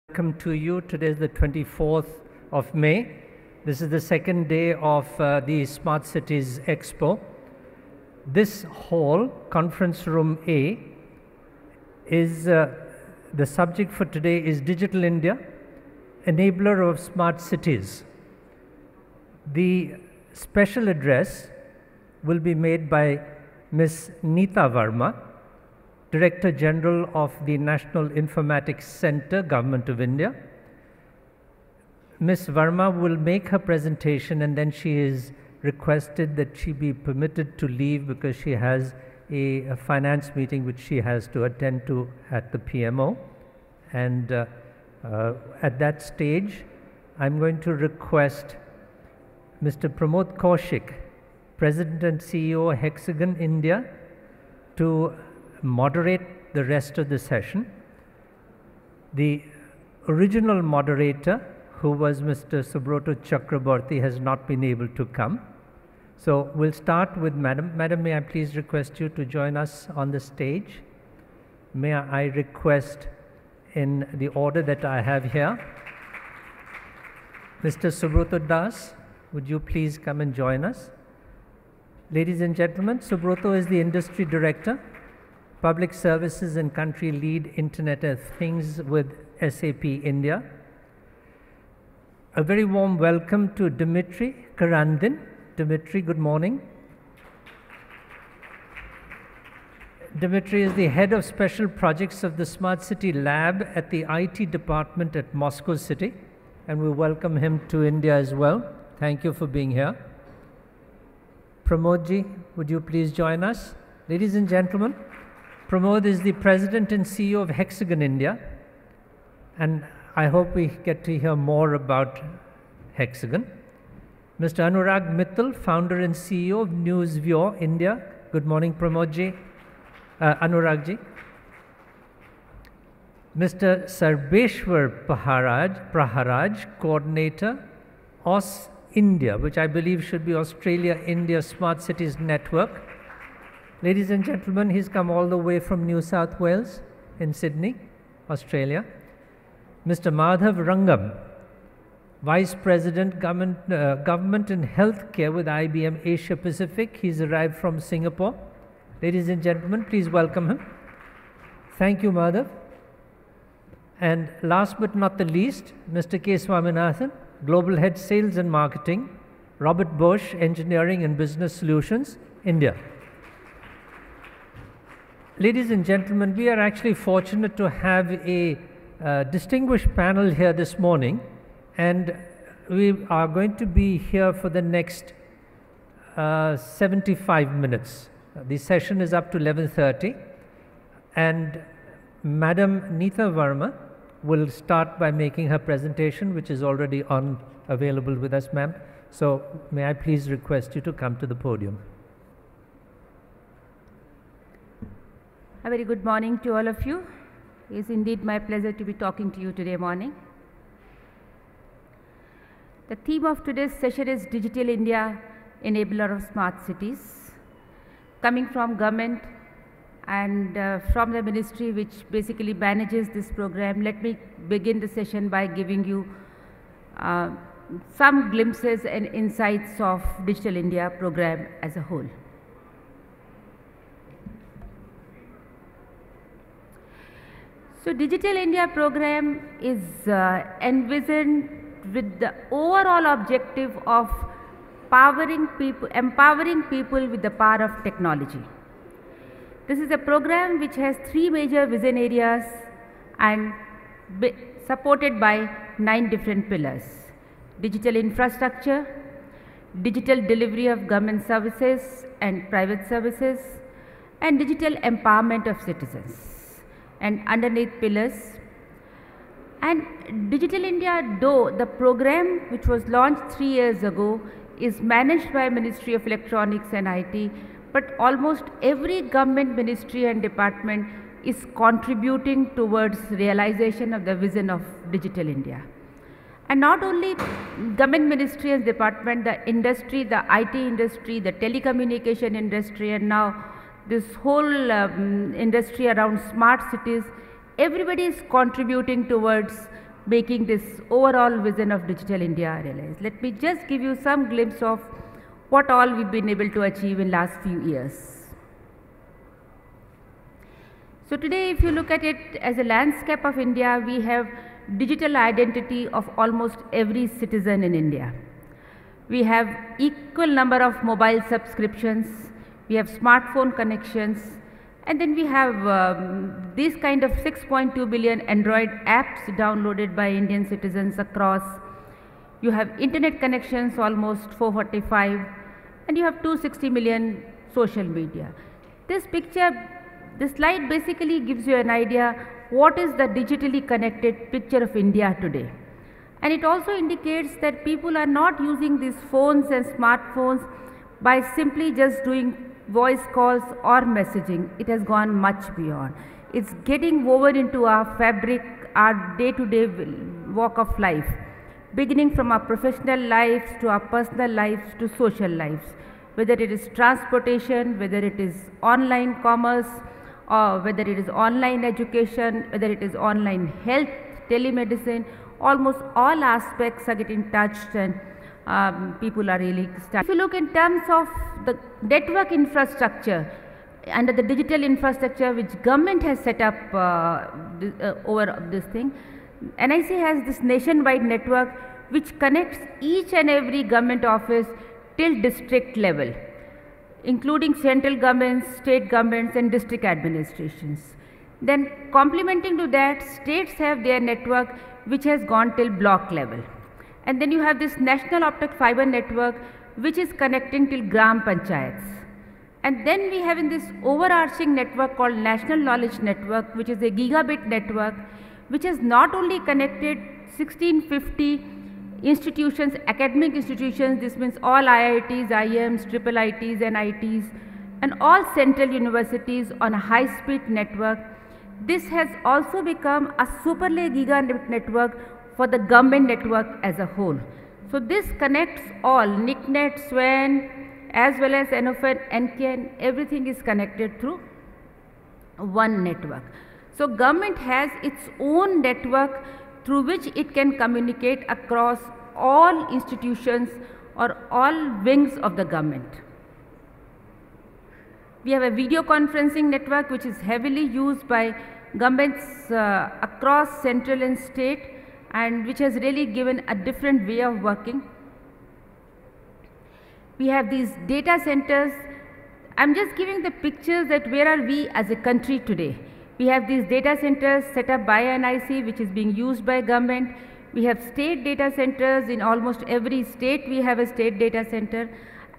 Welcome to you. Today is the 24th of May. This is the second day of the Smart Cities Expo. This hall, Conference Room A, is the subject for today is Digital India, Enabler of Smart Cities. The special address will be made by Ms. Neeta Verma, Director General of the National Informatics Center, Government of India. Ms. Verma will make her presentation, and then she is requested that she be permitted to leave because she has a finance meeting which she has to attend to at the PMO. And at that stage, I'm going to request Mr. Pramod Kaushik, President and CEO of Hexagon India, to moderate the rest of the session. The original moderator, who was Mr. Subrata, has not been able to come. So we'll start with Madam. Madam, may I please request you to join us on the stage? May I request, in the order that I have here, Mr. Subrata, would you please come and join us? Ladies and gentlemen, Subrata is the Industry Director, Public Services and Country Lead Internet of Things with SAP India. A very warm welcome to Dmitry, Karandin. Dmitry, good morning. Dmitry is the Head of Special Projects of the Smart City Lab at the IT Department at Moscow City, and we welcome him to India as well. Thank you for being here. Pramodji, would you please join us? Ladies and gentlemen, Pramod is the President and CEO of Hexagon India, and I hope we get to hear more about Hexagon. Mr. Anurag Mittal, Founder and CEO of NewsVoir India. Good morning, Pramodji. Anuragji. Mr. Sarbeswar Praharaj, Coordinator, Aus-India, which I believe should be Australia-India Smart Cities Network. Ladies and gentlemen, he's come all the way from New South Wales in Sydney, Australia. Mr. Madhav Ragam, Vice President, Government and Healthcare with IBM Asia Pacific. He's arrived from Singapore. Ladies and gentlemen, please welcome him. Thank you, Madhav. And last but not the least, Mr. K. Swaminathan, Global Head Sales and Marketing, Bosch Engineering and Business Solutions, India. Ladies and gentlemen, we are actually fortunate to have a distinguished panel here this morning, and we are going to be here for the next 75 minutes. The session is up to 11:30, and Madam Neeta Verma will start by making her presentation, which is already available with us, ma'am. So may I please request you to come to the podium. A very good morning to all of you. It is indeed my pleasure to be talking to you today morning. The theme of today's session is Digital India, Enabler of Smart Cities. Coming from government and from the ministry which basically manages this program, let me begin the session by giving you some glimpses and insights of Digital India program as a whole. So Digital India program is envisioned with the overall objective of empowering people with the power of technology. This is a program which has three major vision areas and supported by 9 different pillars: digital infrastructure, digital delivery of government services and private services, and digital empowerment of citizens. And underneath pillars. And Digital India, though the program which was launched 3 years ago is managed by Ministry of Electronics and IT, but almost every government ministry and department is contributing towards realization of the vision of Digital India. And not only government ministry and department, the industry, the IT industry, the telecommunication industry, and now this whole industry around smart cities, everybody is contributing towards making this overall vision of Digital India realized. Let me just give you some glimpse of what all we've been able to achieve in last few years. So today, if you look at it as a landscape of India, we have digital identity of almost every citizen in India. We have equal number of mobile subscriptions, we have smartphone connections, and then we have these kind of 6.2 billion Android apps downloaded by Indian citizens across. You have internet connections almost 445, and you have 260 million social media. This slide basically gives you an idea what is the digitally connected picture of India today. And it also indicates that people are not using these phones and smartphones by simply just doing voice calls or messaging. It has gone much beyond. It's getting woven into our fabric, our day-to-day walk of life, beginning from our professional lives to our personal lives to social lives, whether it is transportation, whether it is online commerce, or whether it is online education, whether it is online health, telemedicine. Almost all aspects are getting touched, and people are really starting. If you look in terms of the network infrastructure, under the digital infrastructure which government has set up over this thing, NIC has this nationwide network which connects each and every government office till district level, including central governments, state governments and district administrations. Then complementing to that, states have their network which has gone till block level. And then you have this national optic fiber network which is connecting till gram panchayats. And then we have in this overarching network called National Knowledge Network, which is a gigabit network which has not only connected 1650 institutions, academic institutions, this means all IITs, IIMs, triple ITs, NITs, and all central universities on a high-speed network. This has also become a super layer gigabit network for the government network as a whole. So this connects all, NICNet, SWAN, as well as NFN, NKN, everything is connected through one network. So government has its own network through which it can communicate across all institutions or all wings of the government. We have a video conferencing network which is heavily used by governments across central and state, and which has really given a different way of working. We have these data centers. I'm just giving the pictures that where are we as a country today. We have these data centers set up by NIC which is being used by government. We have state data centers in almost every state. We have a state data center,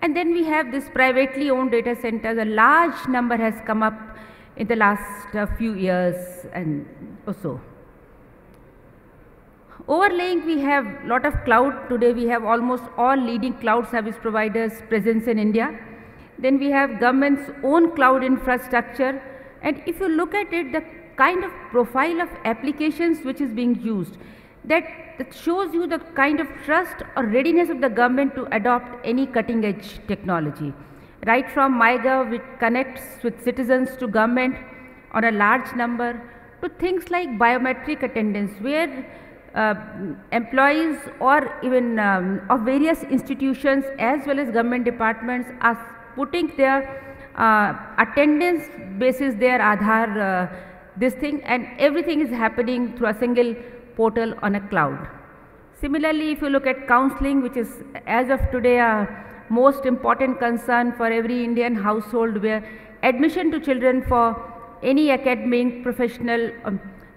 and then we have this privately owned data centers. A large number has come up in the last few years and or so. Overlaying, we have lot of cloud. Today we have almost all leading cloud service providers presence in India. Then we have government's own cloud infrastructure, and if you look at it, the kind of profile of applications which is being used, that shows you the kind of trust or readiness of the government to adopt any cutting edge technology. Right from MyGov, which connects with citizens to government on a large number, to things like biometric attendance, where employees or even of various institutions as well as government departments are putting their attendance basis their Aadhaar this thing, and everything is happening through a single portal on a cloud. Similarly, if you look at counseling, which is as of today a most important concern for every Indian household, where admission to children for any academic, professional,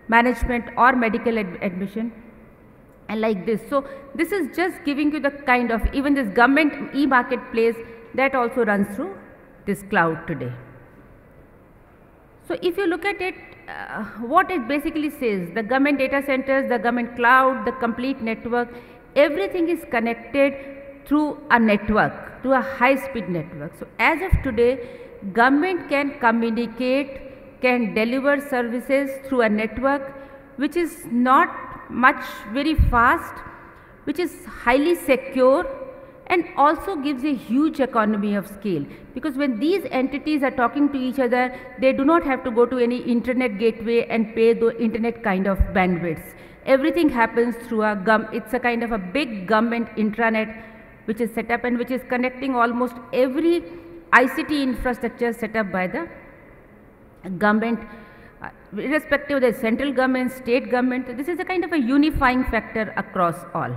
management or medical admission, and like this. So this is just giving you the kind of, even this government e-marketplace that also runs through this cloud today. So if you look at it, what it basically says, the government data centers, the government cloud, the complete network, everything is connected through a network, through a high-speed network. So as of today, government can communicate, can deliver services through a network which is not much very fast, which is highly secure, and also gives a huge economy of scale, because when these entities are talking to each other, they do not have to go to any internet gateway and pay the internet kind of bandwidths. Everything happens through it's a kind of a big government intranet which is set up and which is connecting almost every ICT infrastructure set up by the government, irrespective of the central government, state government. This is a kind of a unifying factor across all.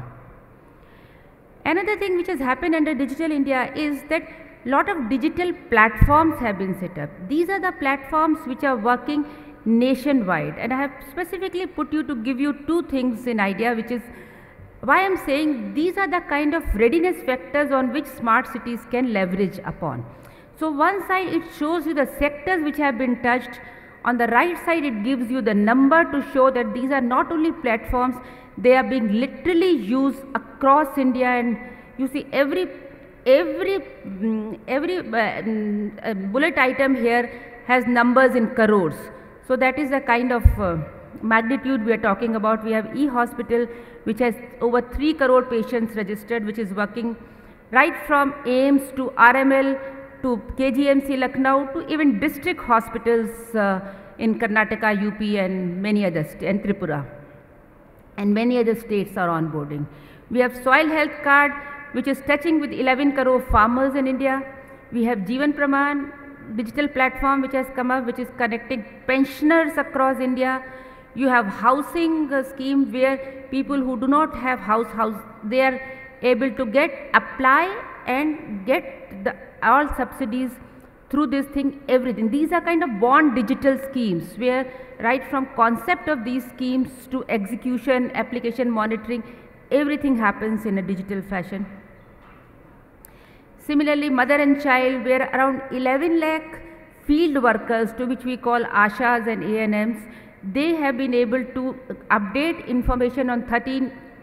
Another thing which has happened under Digital India is that lot of digital platforms have been set up. These are the platforms which are working nationwide, and I have specifically put you to give you two things in idea, which is why I am saying these are the kind of readiness factors on which smart cities can leverage upon. So one side it shows you the sectors which have been touched. On the right side it gives you the number to show that these are not only platforms, they are being literally used across India, and you see every bullet item here has numbers in crores. So that is the kind of magnitude we are talking about. We have e-hospital which has over 3 crore patients registered, which is working right from AIIMS to RML to KGMC Lucknow to even district hospitals in Karnataka, UP and many others, and Tripura. And many other states are onboarding. We have soil health card which is touching with 11 crore farmers in India. We have Jeevan Praman digital platform which has come up, which is connecting pensioners across India. You have housing scheme where people who do not have house, they are able to apply and get all subsidies through this thing, everything. These are kind of born digital schemes where right from concept of these schemes to execution, application monitoring, everything happens in a digital fashion. Similarly, mother and child, where around 11 lakh field workers, to which we call ASHAs and ANMs, they have been able to update information on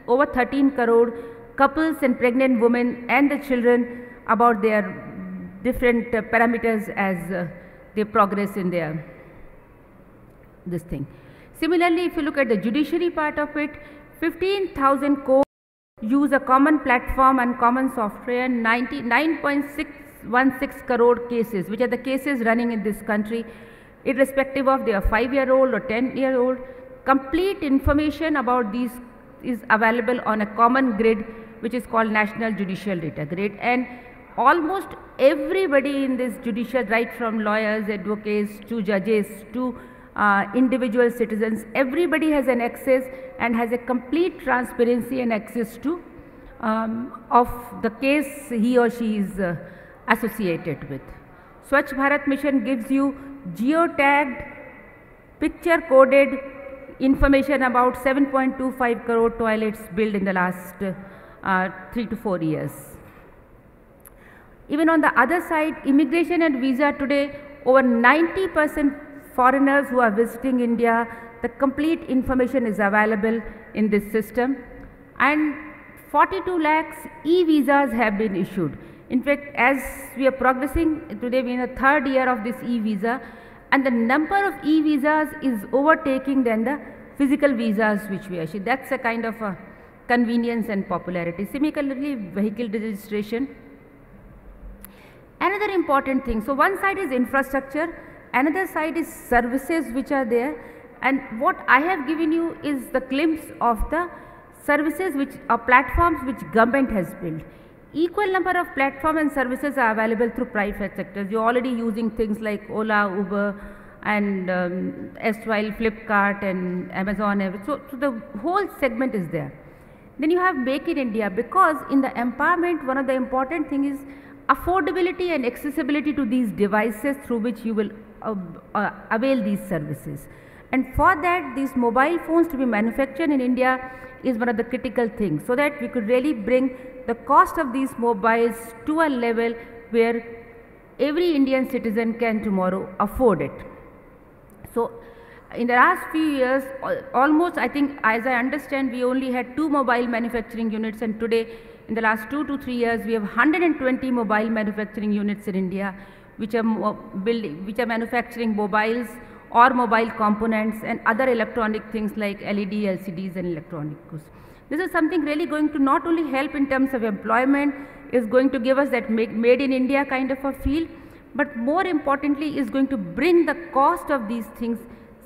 over 13 crore couples and pregnant women and the children about their different parameters as they progress in this thing. Similarly, if you look at the judiciary part of it, 15,000 courts use a common platform and common software, 9.616 crore cases, which are the cases running in this country, irrespective of they are 5-year-old or 10-year-old. Complete information about these is available on a common grid, which is called National Judicial Data Grid, and almost everybody in this judicial, right from lawyers, advocates to judges to individual citizens, everybody has an access and has a complete transparency and access to of the case he or she is associated with. Swachh Bharat Mission gives you geotagged, picture coded information about 7.25 crore toilets built in the last 3 to 4 years. Even on the other side, immigration and visa today, over 90% foreigners who are visiting India, the complete information is available in this system, and 42 lakhs e-visas have been issued. In fact, as we are progressing, today we are in the 3rd year of this e-visa, and the number of e-visas is overtaking than the physical visas which we issue. That's a kind of a convenience and popularity. Similarly, vehicle registration. Another important thing, so one side is infrastructure, another side is services which are there, and what I have given you is the glimpse of the services which are platforms which government has built. Equal number of platforms and services are available through private sectors. You are already using things like Ola, Uber and S-While, Flipkart and Amazon. So the whole segment is there. Then you have Make in India, because in the empowerment one of the important things is affordability and accessibility to these devices through which you will avail these services. And for that, these mobile phones to be manufactured in India is one of the critical things, so that we could really bring the cost of these mobiles to a level where every Indian citizen can tomorrow afford it. So in the last few years, almost, I think, as I understand, we only had 2 mobile manufacturing units, and today in the last 2 to 3 years we have 120 mobile manufacturing units in India which are manufacturing mobiles or mobile components and other electronic things like LED, LCDs and electronic goods. This is something really going to not only help in terms of employment, is going to give us that made in India kind of a feel, but more importantly is going to bring the cost of these things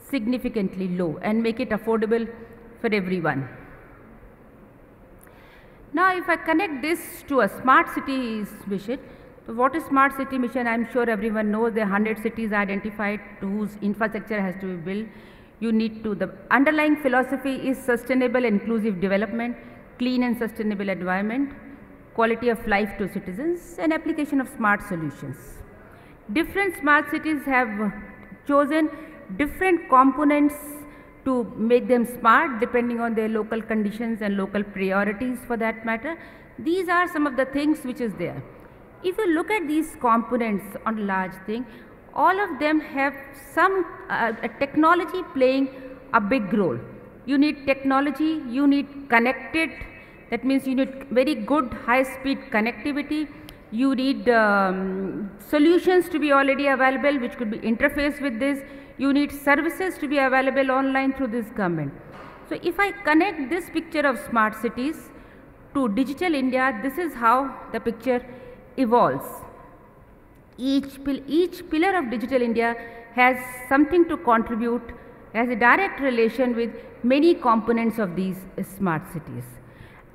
significantly low and make it affordable for everyone. Now, if I connect this to a smart cities mission, so what is smart city mission? I'm sure everyone knows there are 100 cities identified to whose infrastructure has to be built. You need to, the underlying philosophy is sustainable inclusive development, clean and sustainable environment, quality of life to citizens, and application of smart solutions. Different smart cities have chosen different components to make them smart depending on their local conditions and local priorities for that matter. These are some of the things which is there. If you look at these components on a large thing, all of them have some technology playing a big role. You need technology, you need connected, that means you need very good high speed connectivity, you need solutions to be already available which could be interfaced with this, you need services to be available online through this government. So if I connect this picture of smart cities to digital India, this is how the picture evolves. Each pillar of digital India has something to contribute, has a direct relation with many components of these smart cities.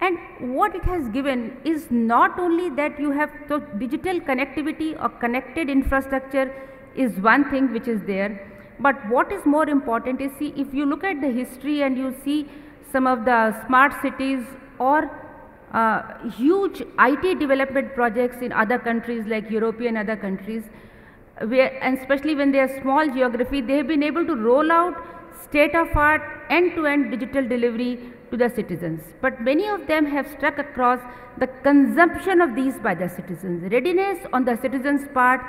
And what it has given is not only that you have the digital connectivity or connected infrastructure is one thing which is there, but what is more important is, see, if you look at the history and you see some of the smart cities or huge IT development projects in other countries like European other countries, where, and especially when they are small geography, they have been able to roll out state-of-art end-to-end digital delivery to the citizens. But many of them have struck across the consumption of these by the citizens, readiness on the citizens' part,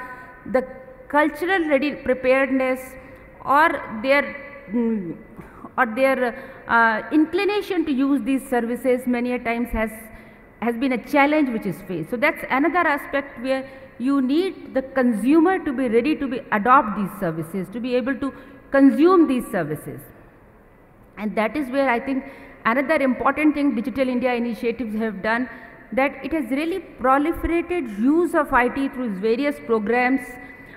the cultural preparedness, or their inclination to use these services many a times has been a challenge which is faced. So that's another aspect where you need the consumer to be ready to adopt these services, to be able to consume these services. And that is where I think another important thing Digital India initiatives have done, that it has really proliferated use of IT through various programs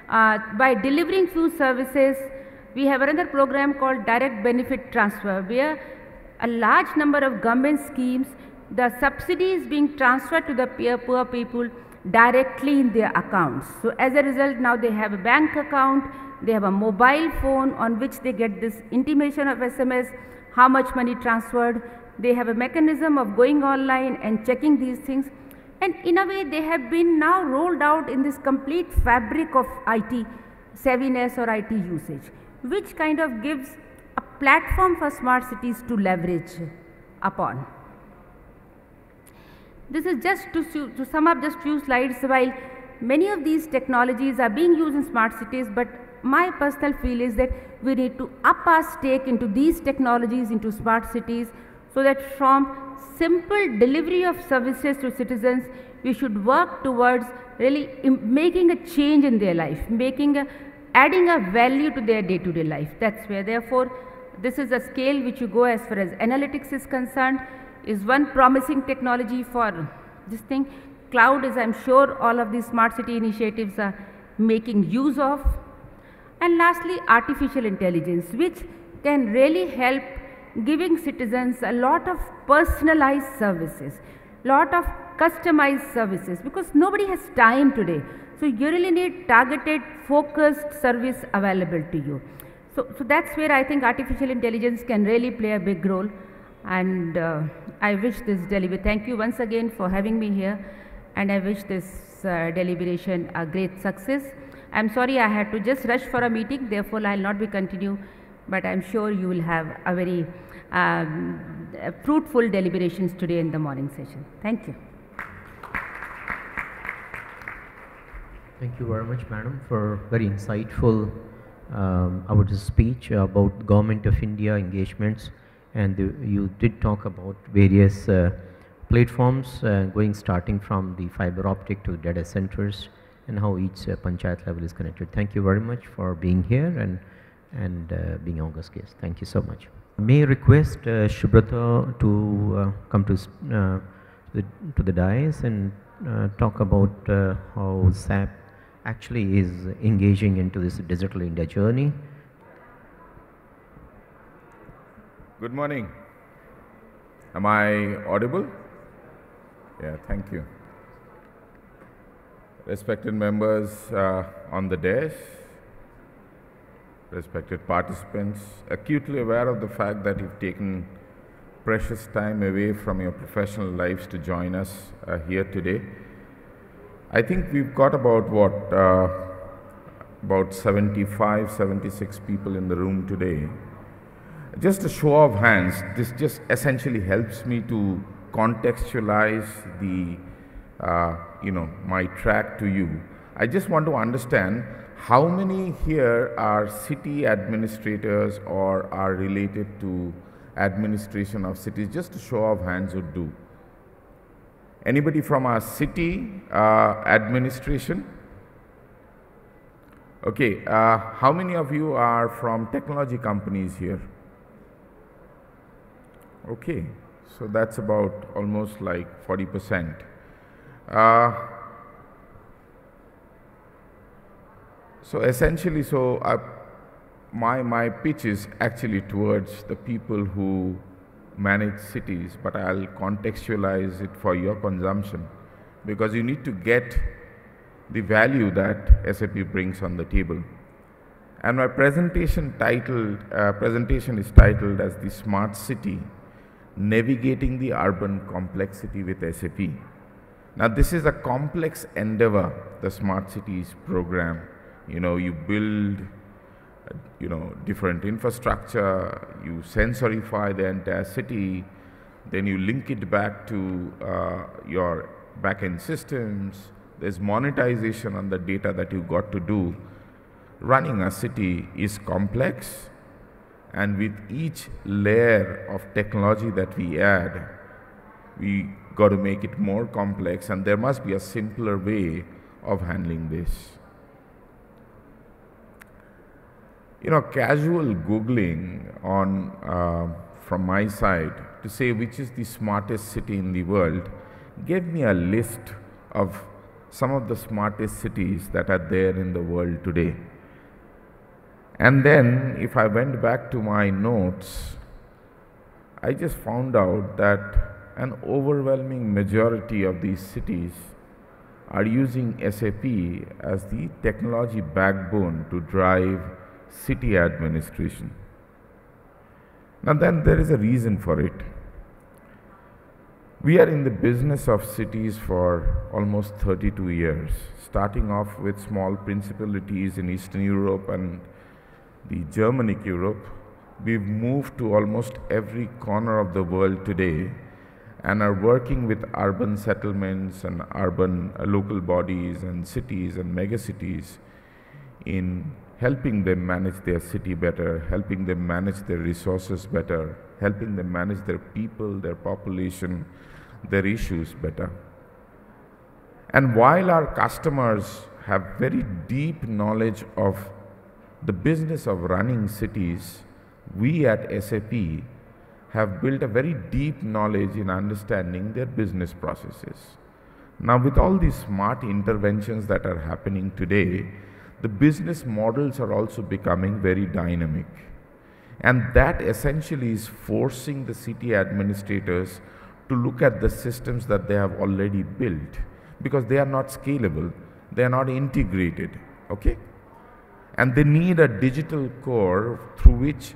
by delivering few services. We have another program called Direct Benefit Transfer, where a large number of government schemes, the subsidy is being transferred to the poor people directly in their accounts. So as a result, now they have a bank account, they have a mobile phone on which they get this intimation of SMS, how much money transferred. They have a mechanism of going online and checking these things. And in a way, they have been now rolled out in this complete fabric of IT savviness or IT usage, which kind of gives a platform for smart cities to leverage upon. This is just to sum up just few slides. While many of these technologies are being used in smart cities, but my personal feel is that we need to up our stake into these technologies, into smart cities, so that from simple delivery of services to citizens, we should work towards really making a change in their life, adding a value to their day-to-day life. That's where, therefore, this is a scale which you go as far as analytics is concerned, is one promising technology for this thing. Cloud is, I'm sure, all of these smart city initiatives are making use of. And lastly, artificial intelligence, which can really help giving citizens a lot of personalized services, lot of customized services, because nobody has time today. So you really need targeted, focused service available to you. So that's where I think artificial intelligence can really play a big role. And I wish this thank you once again for having me here, and I wish this deliberation a great success. I'm sorry I had to just rush for a meeting, therefore I'll not be continue, but I'm sure you will have a very fruitful deliberations today in the morning session. Thank you. Thank you very much, Madam, for very insightful speech about Government of India engagements, and you did talk about various platforms starting from the fiber optic to data centers and how each panchayat level is connected. Thank you very much for being here and being August guest. Thank you so much. May I request Subrata to come to the dais and talk about how SAP actually is engaging into this digital India journey. Good morning. Am I audible? Yeah, thank you. Respected members on the dais, respected participants, acutely aware of the fact that you've taken precious time away from your professional lives to join us here today. I think we've got about about 75, 76 people in the room today. Just a show of hands, this just essentially helps me to contextualize the, my track to you. I just want to understand how many here are city administrators or are related to administration of cities. Just a show of hands would do. Anybody from our city administration? Okay, how many of you are from technology companies here? Okay, so that's about almost like 40%. So essentially, my pitch is actually towards the people who manage cities, but I'll contextualize it for your consumption, because you need to get the value that SAP brings on the table. And my presentation is titled as the Smart City, Navigating the Urban Complexity with SAP. Now this is a complex endeavor, the Smart Cities program. You build, different infrastructure, you sensorify the entire city, then you link it back to your back-end systems. There's monetization on the data that you got to do. Running a city is complex, and with each layer of technology that we add, we got to make it more complex, and there must be a simpler way of handling this. Casual Googling on from my side to say which is the smartest city in the world gave me a list of some of the smartest cities that are there in the world today. And then if I went back to my notes, I just found out that an overwhelming majority of these cities are using SAP as the technology backbone to drive city administration. Now then, there is a reason for it. We are in the business of cities for almost 32 years, starting off with small principalities in Eastern Europe and the Germanic Europe. We've moved to almost every corner of the world today and are working with urban settlements and urban local bodies and cities and megacities in helping them manage their city better, helping them manage their resources better, helping them manage their people, their population, their issues better. And while our customers have very deep knowledge of the business of running cities, we at SAP have built a very deep knowledge in understanding their business processes. Now, with all these smart interventions that are happening today, the business models are also becoming very dynamic. And that essentially is forcing the city administrators to look at the systems that they have already built, because they are not scalable, they are not integrated, okay? And they need a digital core through which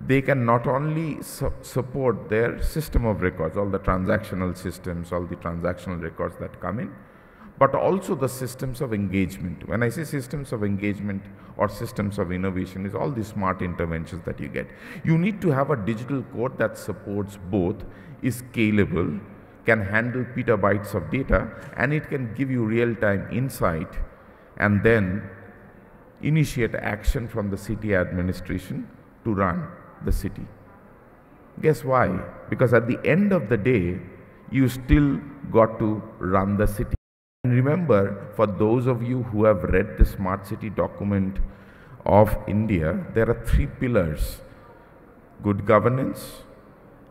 they can not only support their system of records, all the transactional systems, all the transactional records that come in, but also the systems of engagement. When I say systems of engagement or systems of innovation, is all the smart interventions that you get. You need to have a digital code that supports both, is scalable, can handle petabytes of data, and it can give you real-time insight, and then initiate action from the city administration to run the city. Guess why? Because at the end of the day, you still got to run the city. And remember, for those of you who have read the Smart City document of India, there are 3 pillars: good governance,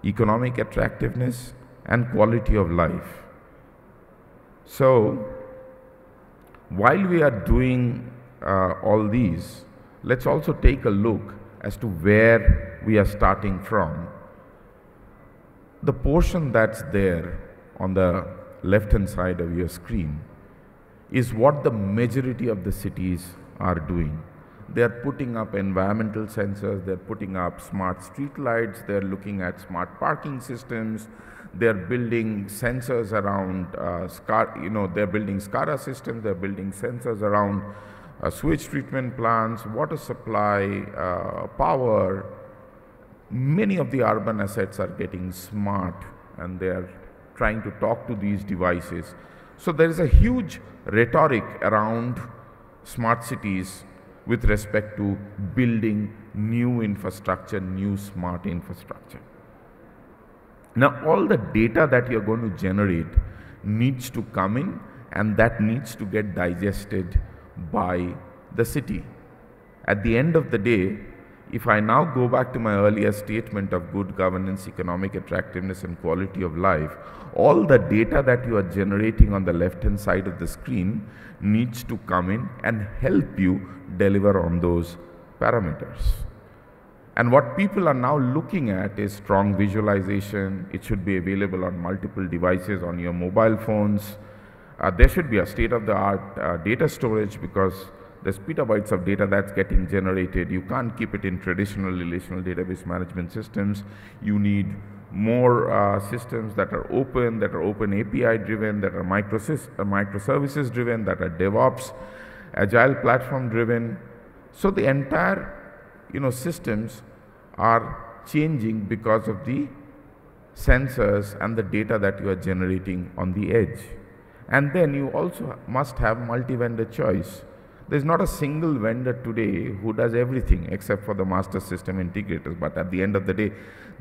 economic attractiveness, and quality of life. So, while we are doing all these, let's also take a look as to where we are starting from. the portion that's there on the left-hand side of your screen is what the majority of the cities are doing. They are putting up environmental sensors, they're putting up smart street lights, they're looking at smart parking systems, they're building sensors around, they're building SCADA systems, they're building sensors around sewage treatment plants, water supply, power. Many of the urban assets are getting smart and they're trying to talk to these devices. So there is a huge rhetoric around smart cities with respect to building new infrastructure, new smart infrastructure. Now all the data that you're going to generate needs to come in, and that needs to get digested by the city. At the end of the day, if I now go back to my earlier statement of good governance, economic attractiveness and quality of life, all the data that you are generating on the left-hand side of the screen needs to come in and help you deliver on those parameters. And what people are now looking at is strong visualization. It should be available on multiple devices on your mobile phones. There should be a state-of-the-art data storage, because there's petabytes of data that's getting generated. You can't keep it in traditional relational database management systems. You need more systems that are open API driven, that are microservices driven, that are DevOps, agile platform driven. So the entire systems are changing because of the sensors and the data that you are generating on the edge. And then you also must have multi-vendor choice. There's not a single vendor today who does everything except for the master system integrators. But at the end of the day,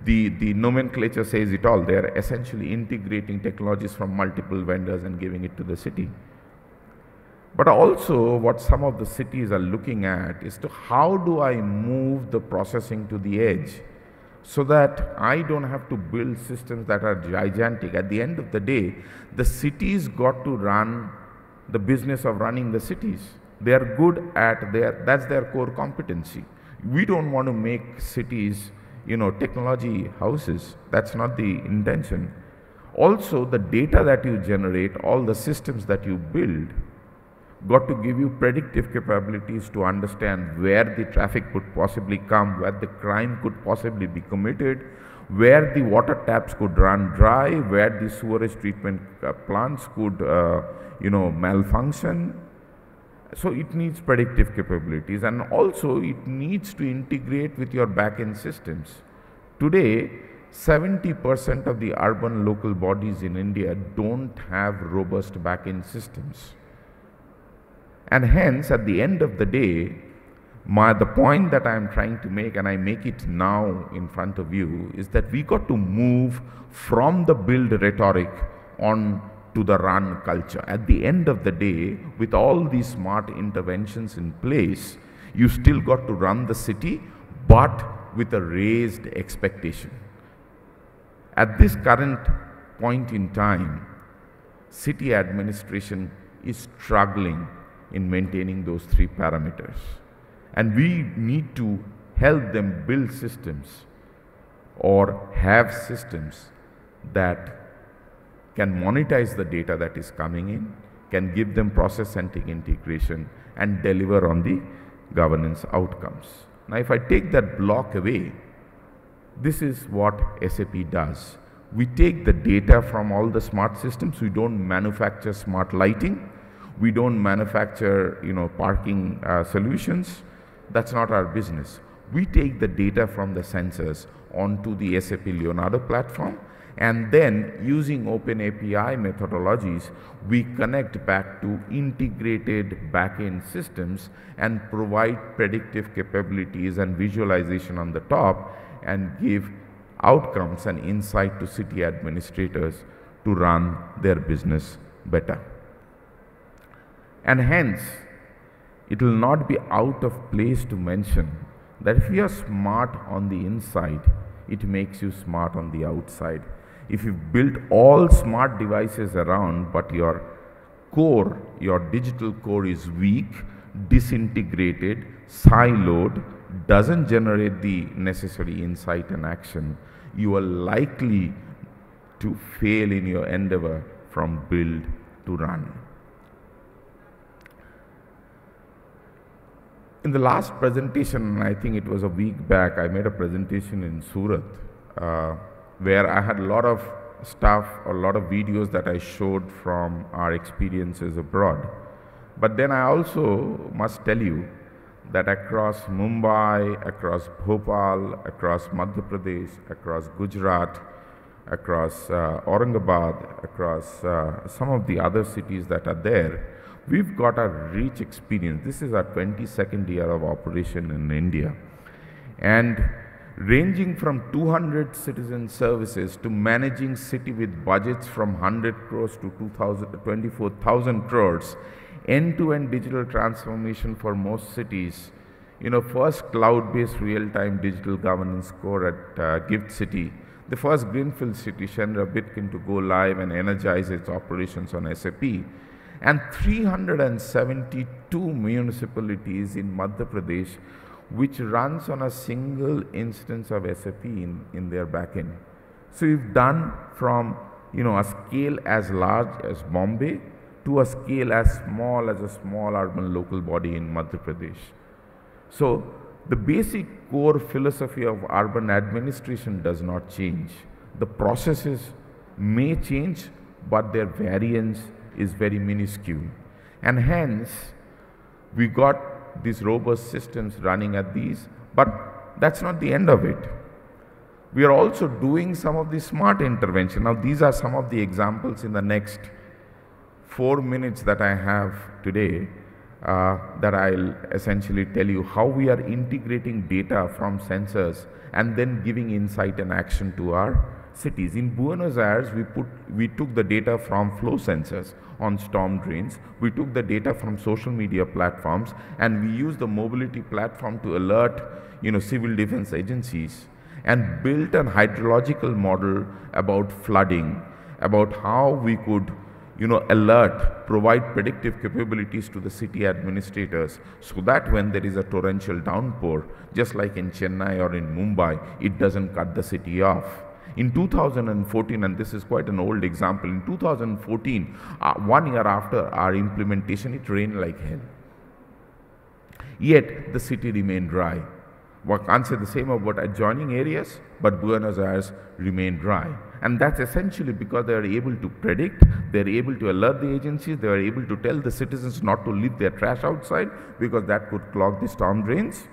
the nomenclature says it all. They're essentially integrating technologies from multiple vendors and giving it to the city. But also what some of the cities are looking at is to how do I move the processing to the edge so that I don't have to build systems that are gigantic. At the end of the day, the cities got to run the business of running the cities. They are good at that's their core competency. We don't want to make cities, technology houses. That's not the intention. Also, the data that you generate, all the systems that you build, got to give you predictive capabilities to understand where the traffic could possibly come, where the crime could possibly be committed, where the water taps could run dry, where the sewerage treatment plants could, malfunction. So it needs predictive capabilities, and also it needs to integrate with your back-end systems. Today, 70% of the urban local bodies in India don't have robust back-end systems. And hence, at the end of the day, the point that I am trying to make, and I make it now in front of you, is that we got to move from the build rhetoric on to the run culture. At the end of the day, with all these smart interventions in place, you still got to run the city, but with a raised expectation. At this current point in time, city administration is struggling in maintaining those three parameters. And we need to help them build systems or have systems that can monetize the data that is coming in, can give them process-centric integration, and deliver on the governance outcomes. Now, if I take that block away, this is what SAP does. We take the data from all the smart systems. We don't manufacture smart lighting. We don't manufacture, parking solutions. That's not our business. We take the data from the sensors onto the SAP Leonardo platform, and then using open API methodologies, we connect back to integrated back-end systems and provide predictive capabilities and visualization on the top, and give outcomes and insight to city administrators to run their business better. And hence, it will not be out of place to mention that if you are smart on the inside, it makes you smart on the outside. If you build all smart devices around, but your core, your digital core is weak, disintegrated, siloed, doesn't generate the necessary insight and action, you are likely to fail in your endeavor from build to run. In the last presentation, I think it was a week back, I made a presentation in Surat where I had a lot of stuff, a lot of videos that I showed from our experiences abroad. But then I also must tell you that across Mumbai, across Bhopal, across Madhya Pradesh, across Gujarat, across Aurangabad, across some of the other cities that are there, we've got a rich experience. This is our 22nd year of operation in India. And ranging from 200 citizen services to managing city with budgets from 100 crores to 24,000 crores, end-to-end digital transformation for most cities. First cloud-based real-time digital governance core at Gift City, the first greenfield city, Shendra Bitkin, to go live and energize its operations on SAP, and 372 municipalities in Madhya Pradesh which runs on a single instance of SAP in their backend. So we've done from a scale as large as Bombay to a scale as small as a small urban local body in Madhya Pradesh. So the basic core philosophy of urban administration does not change. The processes may change, but their variance is very minuscule. And hence, we got these robust systems running at these, but that's not the end of it. We are also doing some of the smart intervention. Now, these are some of the examples in the next 4 minutes that I have today that I'll essentially tell you how we are integrating data from sensors and then giving insight and action to our cities. In Buenos Aires, we took the data from flow sensors on storm drains. We took the data from social media platforms, and we used the mobility platform to alert, civil defense agencies, and built an hydrological model about flooding, about how we could, alert, provide predictive capabilities to the city administrators so that when there is a torrential downpour, just like in Chennai or in Mumbai, it doesn't cut the city off. In 2014, and this is quite an old example, in 2014, 1 year after our implementation, it rained like hell. Yet, the city remained dry. One can't say the same about adjoining areas, but Buenos Aires remained dry. And that's essentially because they are able to predict, they are able to alert the agencies, they are able to tell the citizens not to leave their trash outside because that could clog the storm drains.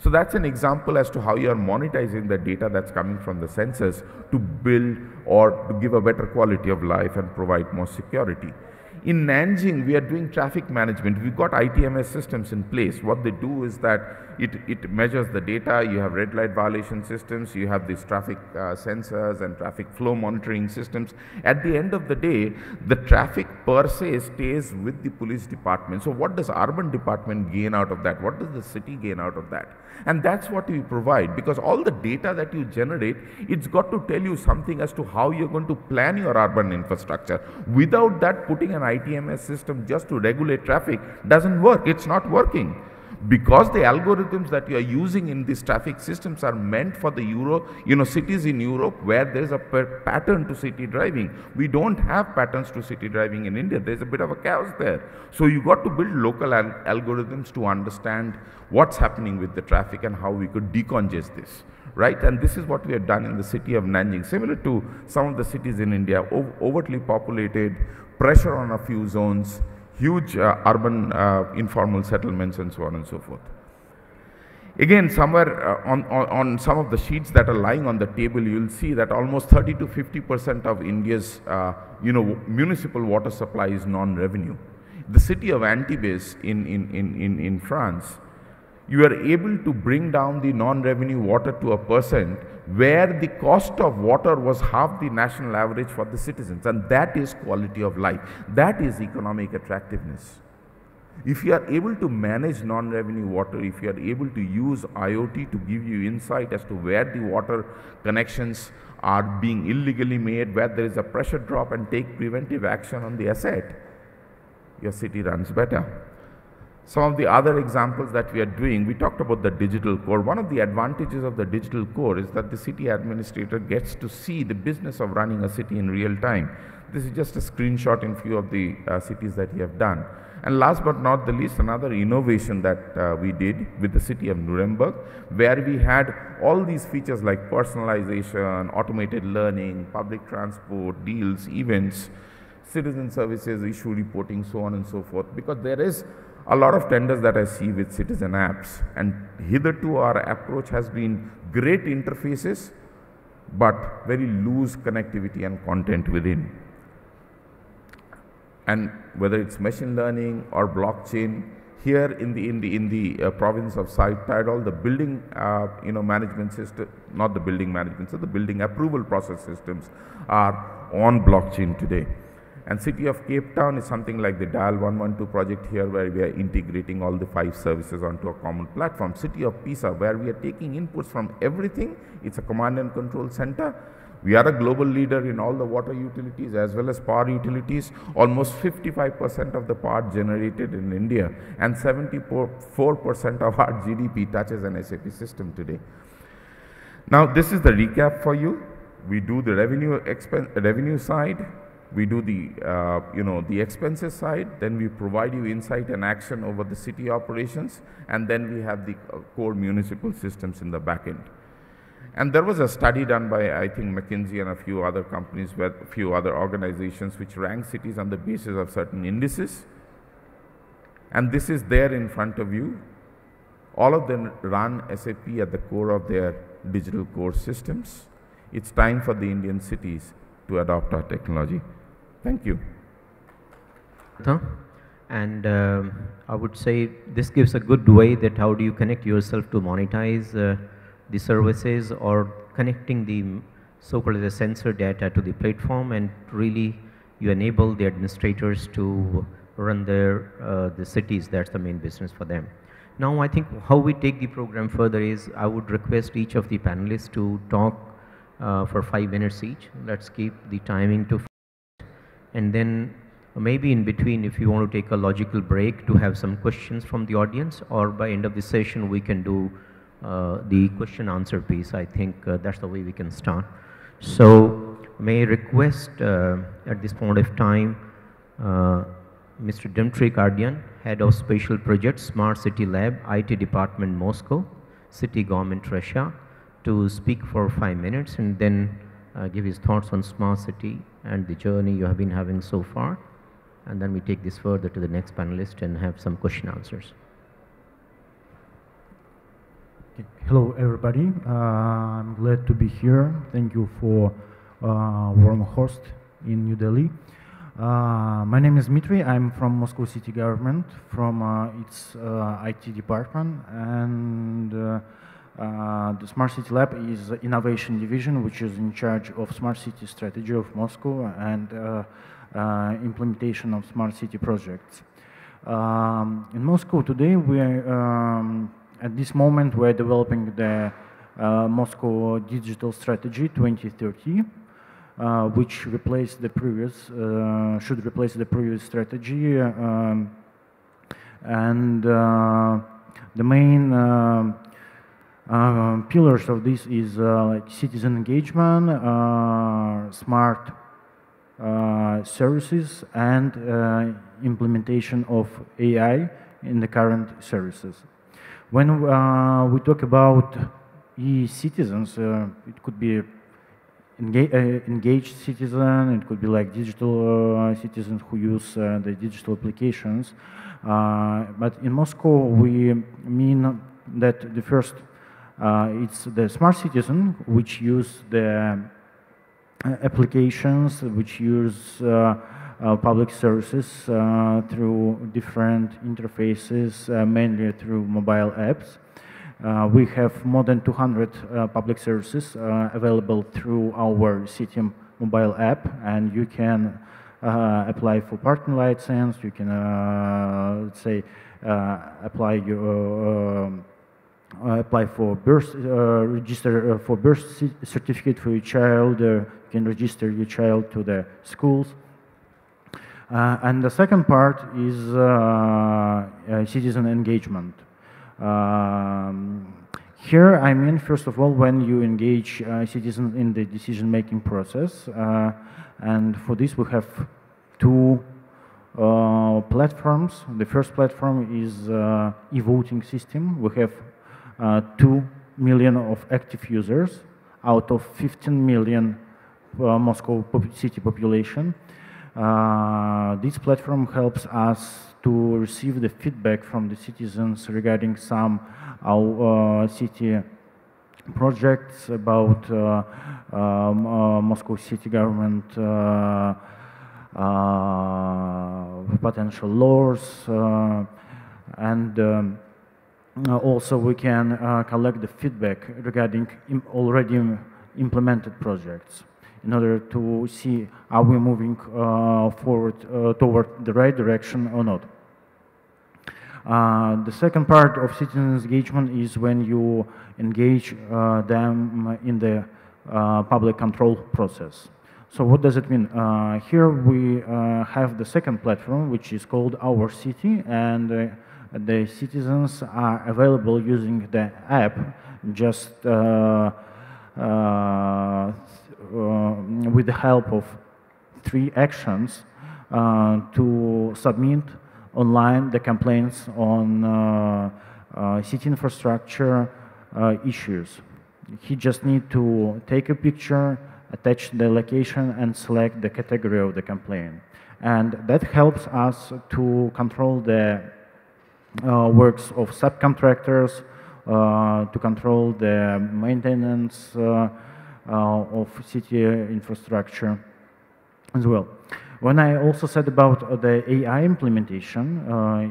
So that's an example as to how you are monetizing the data that's coming from the sensors to build or to give a better quality of life and provide more security. In Nanjing, we are doing traffic management. We've got ITMS systems in place. What they do is that it measures the data. You have red light violation systems. You have these traffic sensors and traffic flow monitoring systems. At the end of the day, the traffic per se stays with the police department. So what does urban department gain out of that? What does the city gain out of that? And that's what we provide, because all the data that you generate, it's got to tell you something as to how you're going to plan your urban infrastructure. Without that, putting an ITMS system just to regulate traffic doesn't work. It's not working. Because the algorithms that you are using in these traffic systems are meant for the cities in Europe where there's a pattern to city driving. We don't have patterns to city driving in India. There's a bit of a chaos there. So you got to build local algorithms to understand what's happening with the traffic and how we could decongest this, right? And this is what we have done in the city of Nanjing. Similar to some of the cities in India, overtly populated, pressure on a few zones, huge urban informal settlements and so on and so forth. Again, somewhere on some of the sheets that are lying on the table, you'll see that almost 30 to 50% of India's municipal water supply is non-revenue. The city of Antibes in France, you are able to bring down the non-revenue water to 1%, where the cost of water was half the national average for the citizens, and that is quality of life. That is economic attractiveness. If you are able to manage non-revenue water, if you are able to use IoT to give you insight as to where the water connections are being illegally made, where there is a pressure drop, and take preventive action on the asset, your city runs better. Some of the other examples that we are doing, we talked about the digital core. One of the advantages of the digital core is that the city administrator gets to see the business of running a city in real time. This is just a screenshot in few of the cities that we have done. And last but not the least, another innovation that we did with the city of Nuremberg, where we had all these features like personalization, automated learning, public transport, deals, events, citizen services, issue reporting, so on and so forth, because there is a lot of tenders that I see with citizen apps, and hitherto our approach has been great interfaces, but very loose connectivity and content within. And whether it's machine learning or blockchain, here in the province of South Tyrol, the building management system, not the building management, so the building approval process systems are on blockchain today. And city of Cape Town is something like the Dial 112 project here, where we are integrating all the 5 services onto a common platform. City of Pisa, where we are taking inputs from everything. It's a command and control center. We are a global leader in all the water utilities as well as power utilities. Almost 55% of the power generated in India, and 74% of our GDP touches an SAP system today. Now this is the recap for you. We do the revenue side. We do the the expenses side, then we provide you insight and action over the city operations, and then we have the core municipal systems in the back end. And there was a study done by, I think, McKinsey and a few other companies, with a few other organizations, which rank cities on the basis of certain indices. And this is there in front of you. All of them run SAP at the core of their digital core systems. It's time for the Indian cities to adopt our technology. Thank you. And I would say this gives a good way that how do you connect yourself to monetize the services, or connecting the so-called the sensor data to the platform, and really you enable the administrators to run their the cities. That's the main business for them. Now I think how we take the program further is, I would request each of the panelists to talk for 5 minutes each. Let's keep the timing to, and then maybe in between, if you want to take a logical break to have some questions from the audience, or by end of the session we can do the question answer piece. I think that's the way we can start. So may I request at this point of time Mr. Dmitry, Head of Special Projects, Smart City Lab, IT Department, Moscow, City Government, Russia, to speak for 5 minutes, and then give his thoughts on smart city and the journey you have been having so far, and then we take this further to the next panelist and have some question answers. Hello everybody, I'm glad to be here. Thank you for warm host in New Delhi. My name is Dmitry. I'm from Moscow City Government, from its IT department, and the Smart City Lab is an innovation division which is in charge of smart city strategy of Moscow and implementation of smart city projects. In Moscow today, we are at this moment we're developing the Moscow Digital Strategy 2030, which should replace the previous strategy, and the main pillars of this is like citizen engagement, smart services, and implementation of AI in the current services. When we talk about e-citizens, it could be engaged citizen, it could be like digital citizens who use the digital applications. But in Moscow, we mean that the first, it's the smart citizen, which use the applications, which use public services through different interfaces, mainly through mobile apps. We have more than 200 public services available through our city mobile app, and you can apply for parking license, you can, let's say, apply for birth, register for birth certificate for your child, you can register your child to the schools. And the second part is citizen engagement. Here, I mean, first of all, when you engage citizens in the decision-making process, and for this we have two platforms. The first platform is e-voting system. We have 2 million of active users out of 15 million Moscow city population. This platform helps us to receive the feedback from the citizens regarding some city projects, about Moscow city government potential laws, and also we can collect the feedback regarding already implemented projects in order to see are we moving forward toward the right direction or not. The second part of citizen engagement is when you engage them in the public control process. So what does it mean? Here we have the second platform, which is called Our City, and the citizens are available using the app just with the help of 3 actions to submit online the complaints on city infrastructure issues. He just need to take a picture, attach the location, and select the category of the complaint. And that helps us to control the works of subcontractors, to control the maintenance of city infrastructure as well. When I also said about the AI implementation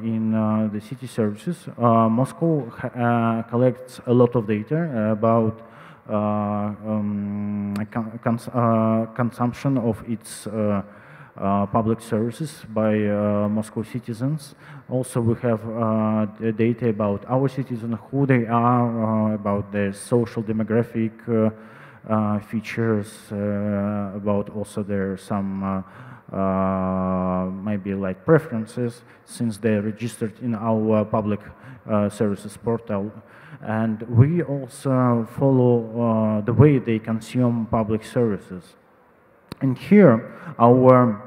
in the city services, Moscow collects a lot of data about consumption of its public services by Moscow citizens. Also, we have the data about our citizens, who they are, about their social demographic features, about also their some maybe like preferences, since they're registered in our public services portal. And we also follow the way they consume public services. And here, our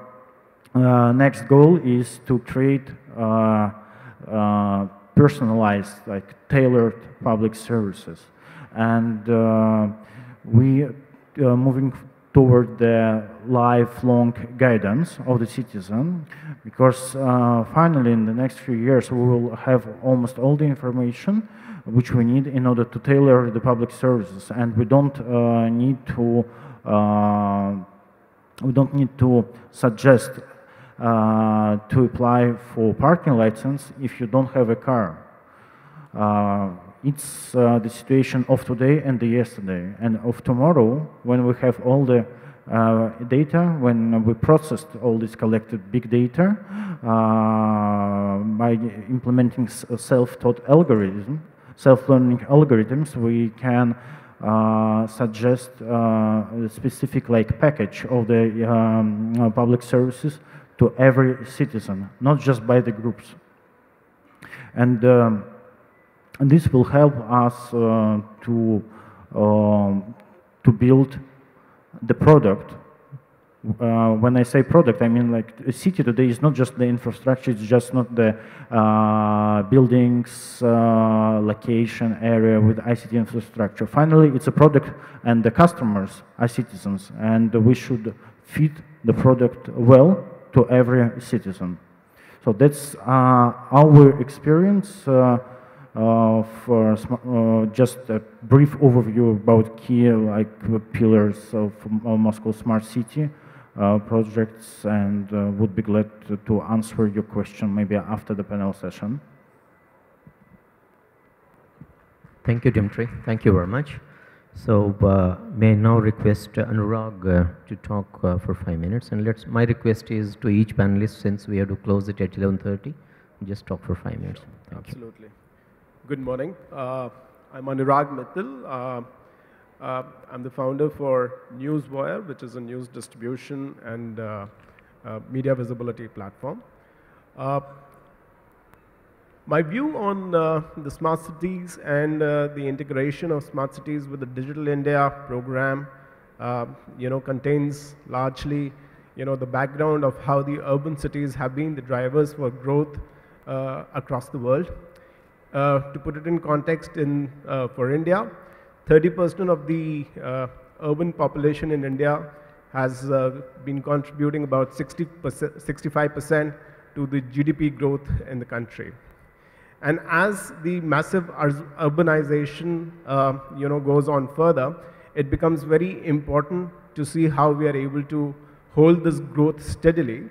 next goal is to create personalized, like tailored public services. And we are moving toward the lifelong guidance of the citizen, because finally in the next few years we will have almost all the information which we need in order to tailor the public services, and we don't need to suggest to apply for parking license if you don't have a car. It's the situation of today and the yesterday, and of tomorrow, when we have all the data, when we processed all this collected big data by implementing self-learning algorithms, we can suggest a specific like package of the public services to every citizen, not just by the groups. And this will help us to build the product. When I say product, I mean like a city today is not just the infrastructure, it's just not the buildings, location, area with ICT infrastructure. Finally, it's a product, and the customers are citizens, and we should fit the product well to every citizen. So that's our experience. For just a brief overview about key pillars of Moscow Smart City projects, and would be glad to answer your question maybe after the panel session. Thank you, Dmitry. Thank you very much. So may I now request Anurag to talk for 5 minutes, and my request is to each panelist, since we have to close it at 11:30, just talk for 5 minutes. Thank you. Absolutely. Good morning. I'm Anurag Mittal. I'm the founder for NewsVoir, which is a news distribution and media visibility platform. My view on the smart cities and the integration of smart cities with the Digital India program, contains largely, the background of how the urban cities have been the drivers for growth across the world. To put it in context, for India, 30% of the urban population in India has been contributing about 65% to the GDP growth in the country. And as the massive urbanization goes on further, it becomes very important to see how we are able to hold this growth steadily.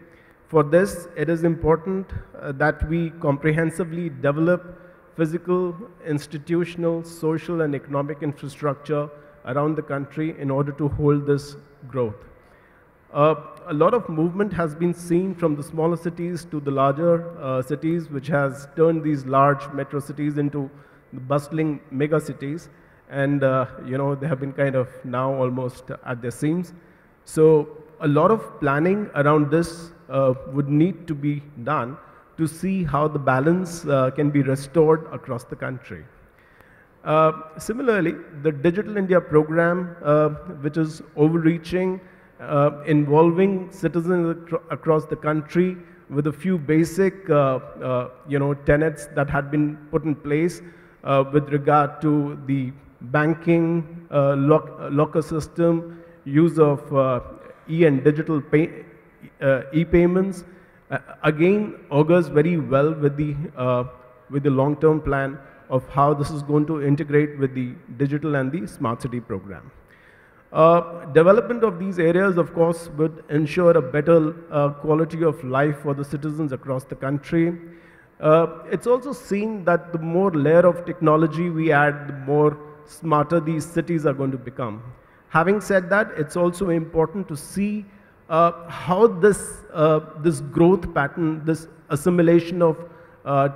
For this, it is important that we comprehensively develop physical, institutional, social, and economic infrastructure around the country in order to hold this growth. A lot of movement has been seen from the smaller cities to the larger cities, which has turned these large metro cities into the bustling mega cities. And, they have been kind of now almost at their seams. So a lot of planning around this would need to be done to see how the balance can be restored across the country. Similarly, the Digital India program, which is overreaching, involving citizens across the country with a few basic, tenets that had been put in place with regard to the banking, locker system, use of and digital e-payments, again augurs very well with the long-term plan of how this is going to integrate with the digital and the smart city program. Development of these areas, of course, would ensure a better quality of life for the citizens across the country. It's also seen that the more layer of technology we add, the more smarter these cities are going to become. Having said that, it's also important to see how this growth pattern, this assimilation of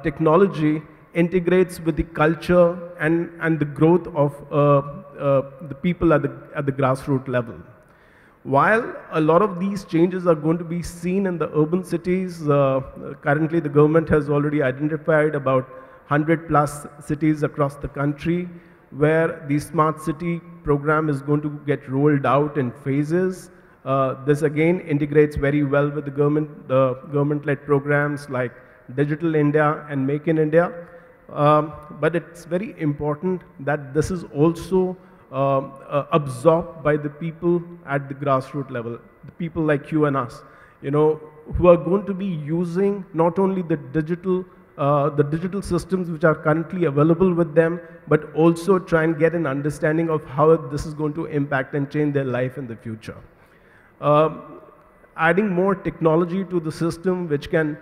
technology integrates with the culture and the growth of the people at the grassroots level. While a lot of these changes are going to be seen in the urban cities, currently the government has already identified about 100+ cities across the country where the smart city program is going to get rolled out in phases. This again integrates very well with the government-led programs like Digital India and Make in India. But it's very important that this is also absorbed by the people at the grassroots level, the people like you and us, who are going to be using not only the digital systems which are currently available with them, but also try and get an understanding of how this is going to impact and change their life in the future. Adding more technology to the system which can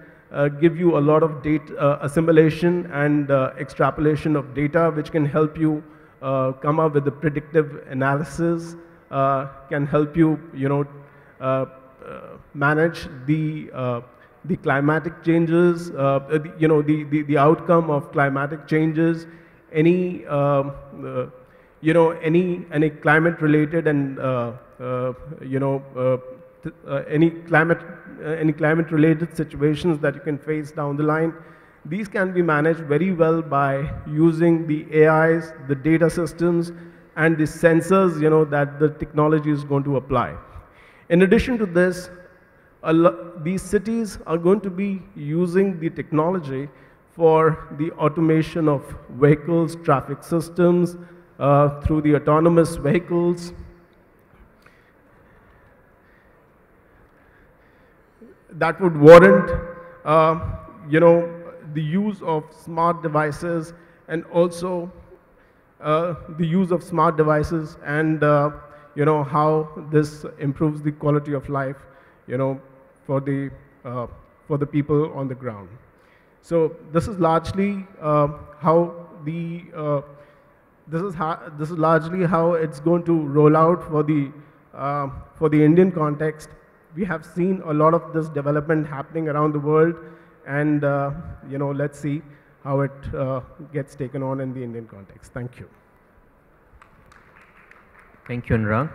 give you a lot of data assimilation and extrapolation of data, which can help you come up with a predictive analysis, can help you, manage the climatic changes, the outcome of climatic changes, any climate related and any climate related situations that you can face down the line. These can be managed very well by using the AIs, the data systems, and the sensors, that the technology is going to apply. In addition to this, these cities are going to be using the technology for the automation of vehicles, traffic systems, through the autonomous vehicles. That would warrant, the use of smart devices and also the use of smart devices and, how this improves the quality of life, for the people on the ground. So this is largely how this is largely how it's going to roll out for the Indian context. We have seen a lot of this development happening around the world, and let's see how it gets taken on in the Indian context. Thank you. Thank you, Anurag.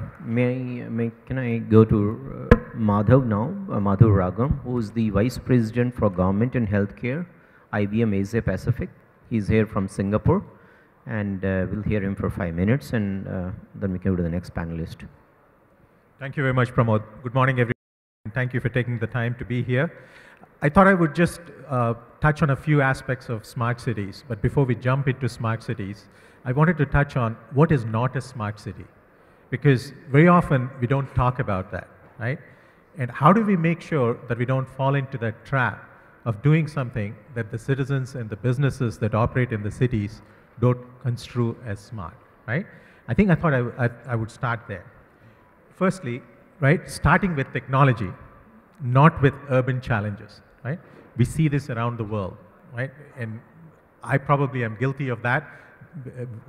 Can I go to Madhav now? Madhav Ragam, who is the Vice President for Government and Healthcare, IBM Asia Pacific. He's here from Singapore, and we'll hear him for 5 minutes, and then we can go to the next panelist. Thank you very much, Pramod. Good morning, everyone, and thank you for taking the time to be here. I thought I would just touch on a few aspects of smart cities, but before we jump into smart cities, I wanted to touch on what is not a smart city, because very often we don't talk about that, right? And how do we make sure that we don't fall into that trap of doing something that the citizens and the businesses that operate in the cities don't construe as smart, right? I thought I would start there. Firstly, right, starting with technology, not with urban challenges, right? We see this around the world, right? And I probably am guilty of that,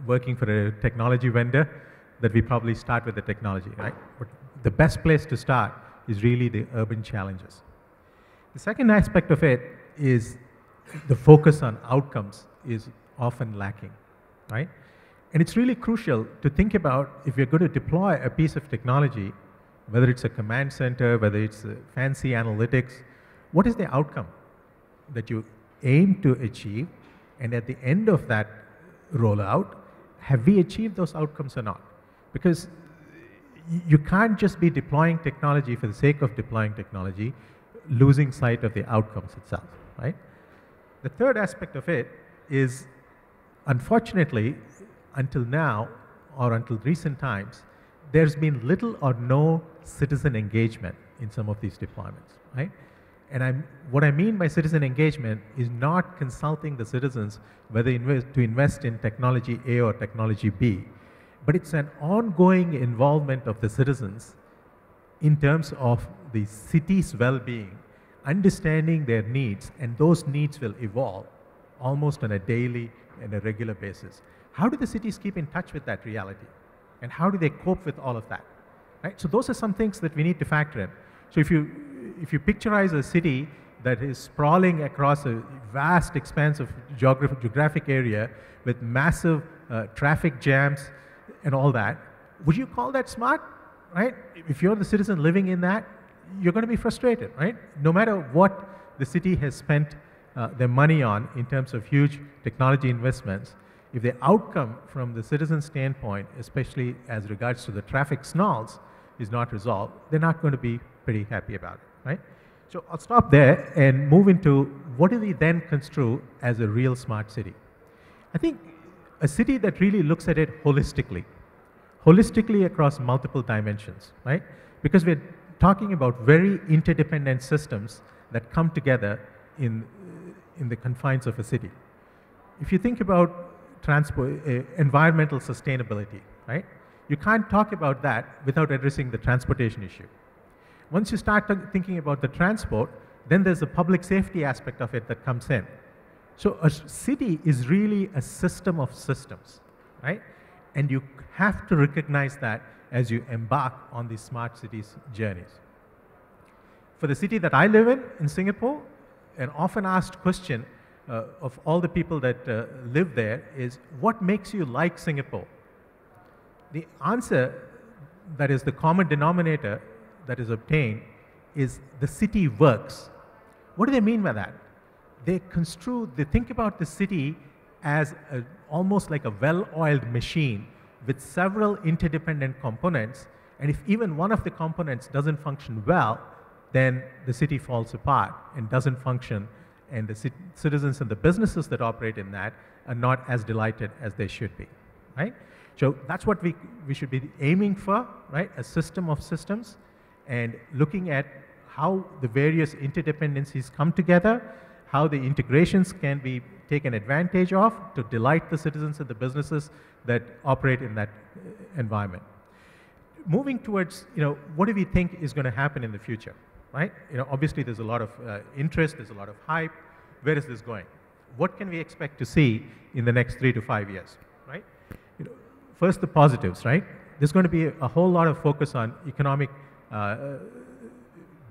working for a technology vendor, that we probably start with the technology, right? But the best place to start is really the urban challenges. The second aspect of it is the focus on outcomes is often lacking, right? And it's really crucial to think about, if you're going to deploy a piece of technology, whether it's a command center, whether it's fancy analytics, what is the outcome that you aim to achieve? And at the end of that rollout, have we achieved those outcomes or not? Because you can't just be deploying technology for the sake of deploying technology, losing sight of the outcomes itself, right? The third aspect of it is, unfortunately, until now, or until recent times, there's been little or no citizen engagement in some of these deployments, right? And what I mean by citizen engagement is not consulting the citizens whether to invest in technology A or technology B, but it's an ongoing involvement of the citizens in terms of the city's well-being, understanding their needs, and those needs will evolve almost on a daily and a regular basis. How do the cities keep in touch with that reality? And how do they cope with all of that? Right? So those are some things that we need to factor in. So if you picturize a city that is sprawling across a vast expanse of geographic area with massive traffic jams and all that, would you call that smart? Right? If you're the citizen living in that, you're going to be frustrated, right? No matter what the city has spent their money on in terms of huge technology investments, if the outcome from the citizen standpoint, especially as regards to the traffic snarls, is not resolved, they're not going to be pretty happy about it, right? So I'll stop there and move into what do we then construe as a real smart city. I think a city that really looks at it holistically across multiple dimensions, right? Because we're talking about very interdependent systems that come together in the confines of a city. If you think about environmental sustainability, right? You can't talk about that without addressing the transportation issue. Once you start thinking about the transport, then there's a public safety aspect of it that comes in. So a city is really a system of systems, right? And you have to recognize that as you embark on these smart cities journeys. For the city that I live in Singapore, an often asked question of all the people that live there is, what makes you like Singapore? The answer that is the common denominator that is obtained is the city works. What do they mean by that? They think about the city as almost like a well-oiled machine with several interdependent components, and if even one of the components doesn't function well, then the city falls apart and doesn't function, and the citizens and the businesses that operate in that are not as delighted as they should be, right? So that's what we should be aiming for, right? A system of systems, and looking at how the various interdependencies come together, how the integrations can be taken advantage of to delight the citizens and the businesses that operate in that environment. Moving towards, what do we think is going to happen in the future, right? Obviously there's a lot of interest, there's a lot of hype. Where is this going? What can we expect to see in the next 3 to 5 years, right? First, the positives, right? There's going to be a whole lot of focus on economic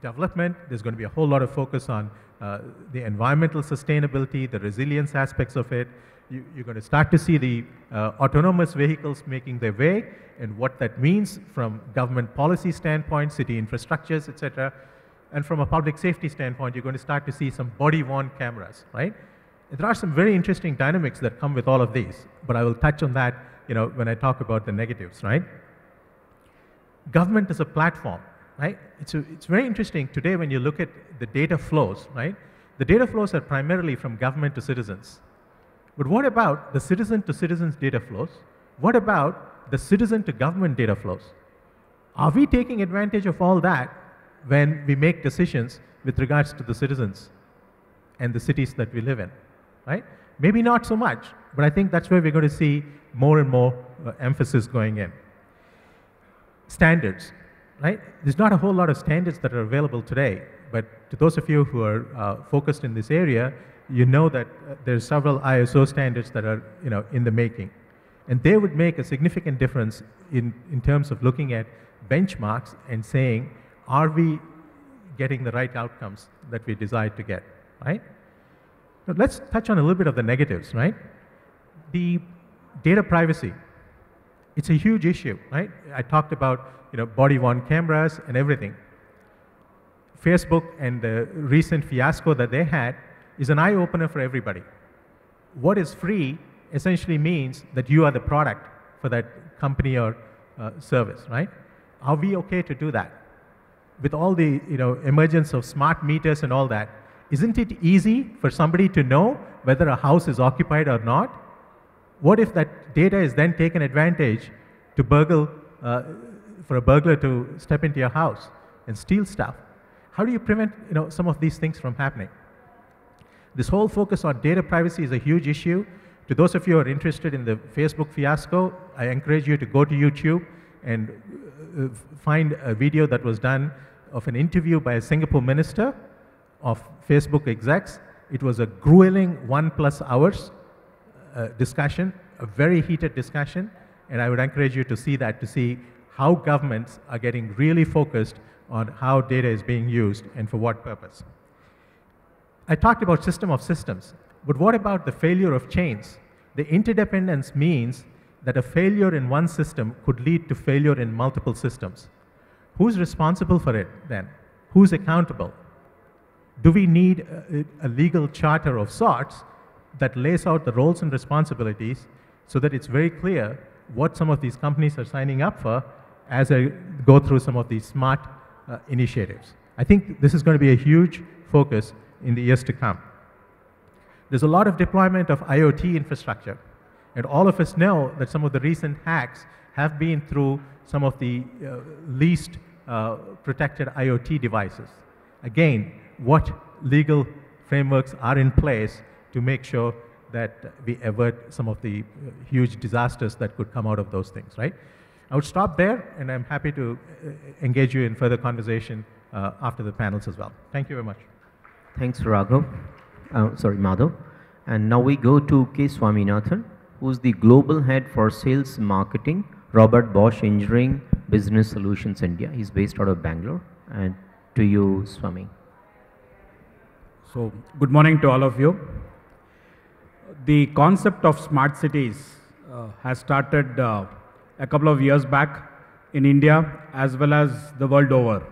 development. There's going to be a whole lot of focus on the environmental sustainability, the resilience aspects of it. You're going to start to see the autonomous vehicles making their way and what that means from government policy standpoint, city infrastructures, etc. And from a public safety standpoint, you're going to start to see some body-worn cameras, right? There are some very interesting dynamics that come with all of these, but I will touch on that, when I talk about the negatives, right? Government as a platform, right? It's very interesting today when you look at the data flows, right? The data flows are primarily from government to citizens. But what about the citizen to citizens data flows? What about the citizen to government data flows? Are we taking advantage of all that when we make decisions with regards to the citizens and the cities that we live in, right? Maybe not so much, but I think that's where we're going to see more and more emphasis going in. Standards, right? There's not a whole lot of standards that are available today, but to those of you who are focused in this area, you know that there's several ISO standards that are in the making. And they would make a significant difference in terms of looking at benchmarks and saying, are we getting the right outcomes that we desire to get, right? Now let's touch on a little bit of the negatives, right? The data privacy. It's a huge issue, right? I talked about body-worn cameras and everything. Facebook and the recent fiasco that they had is an eye-opener for everybody. What is free essentially means that you are the product for that company or service, right? Are we okay to do that? With all the emergence of smart meters and all that, isn't it easy for somebody to know whether a house is occupied or not? What if that data is then taken advantage to burgle, for a burglar to step into your house and steal stuff? How do you prevent some of these things from happening? This whole focus on data privacy is a huge issue. To those of you who are interested in the Facebook fiasco, I encourage you to go to YouTube and find a video that was done of an interview by a Singapore minister of Facebook execs. It was a grueling 1+ hours discussion, a very heated discussion, and I would encourage you to see that, to see how governments are getting really focused on how data is being used and for what purpose. I talked about system of systems, but what about the failure of chains? The interdependence means that a failure in one system could lead to failure in multiple systems. Who's responsible for it then? Who's accountable? Do we need a legal charter of sorts that lays out the roles and responsibilities so that it's very clear what some of these companies are signing up for as I go through some of these smart initiatives? I think this is going to be a huge focus in the years to come. There's a lot of deployment of IoT infrastructure, and all of us know that some of the recent hacks have been through some of the least protected IoT devices. Again, what legal frameworks are in place to make sure that we avert some of the huge disasters that could come out of those things, right? I would stop there, and I'm happy to engage you in further conversation after the panels as well. Thank you very much. Thanks, Ragam. Madhav. And now we go to K. Swaminathan, who's the Global Head for Sales Marketing, Robert Bosch Engineering Business Solutions India. He's based out of Bangalore. And to you, Swami. So, good morning to all of you. The concept of smart cities has started a couple of years back in India as well as the world over.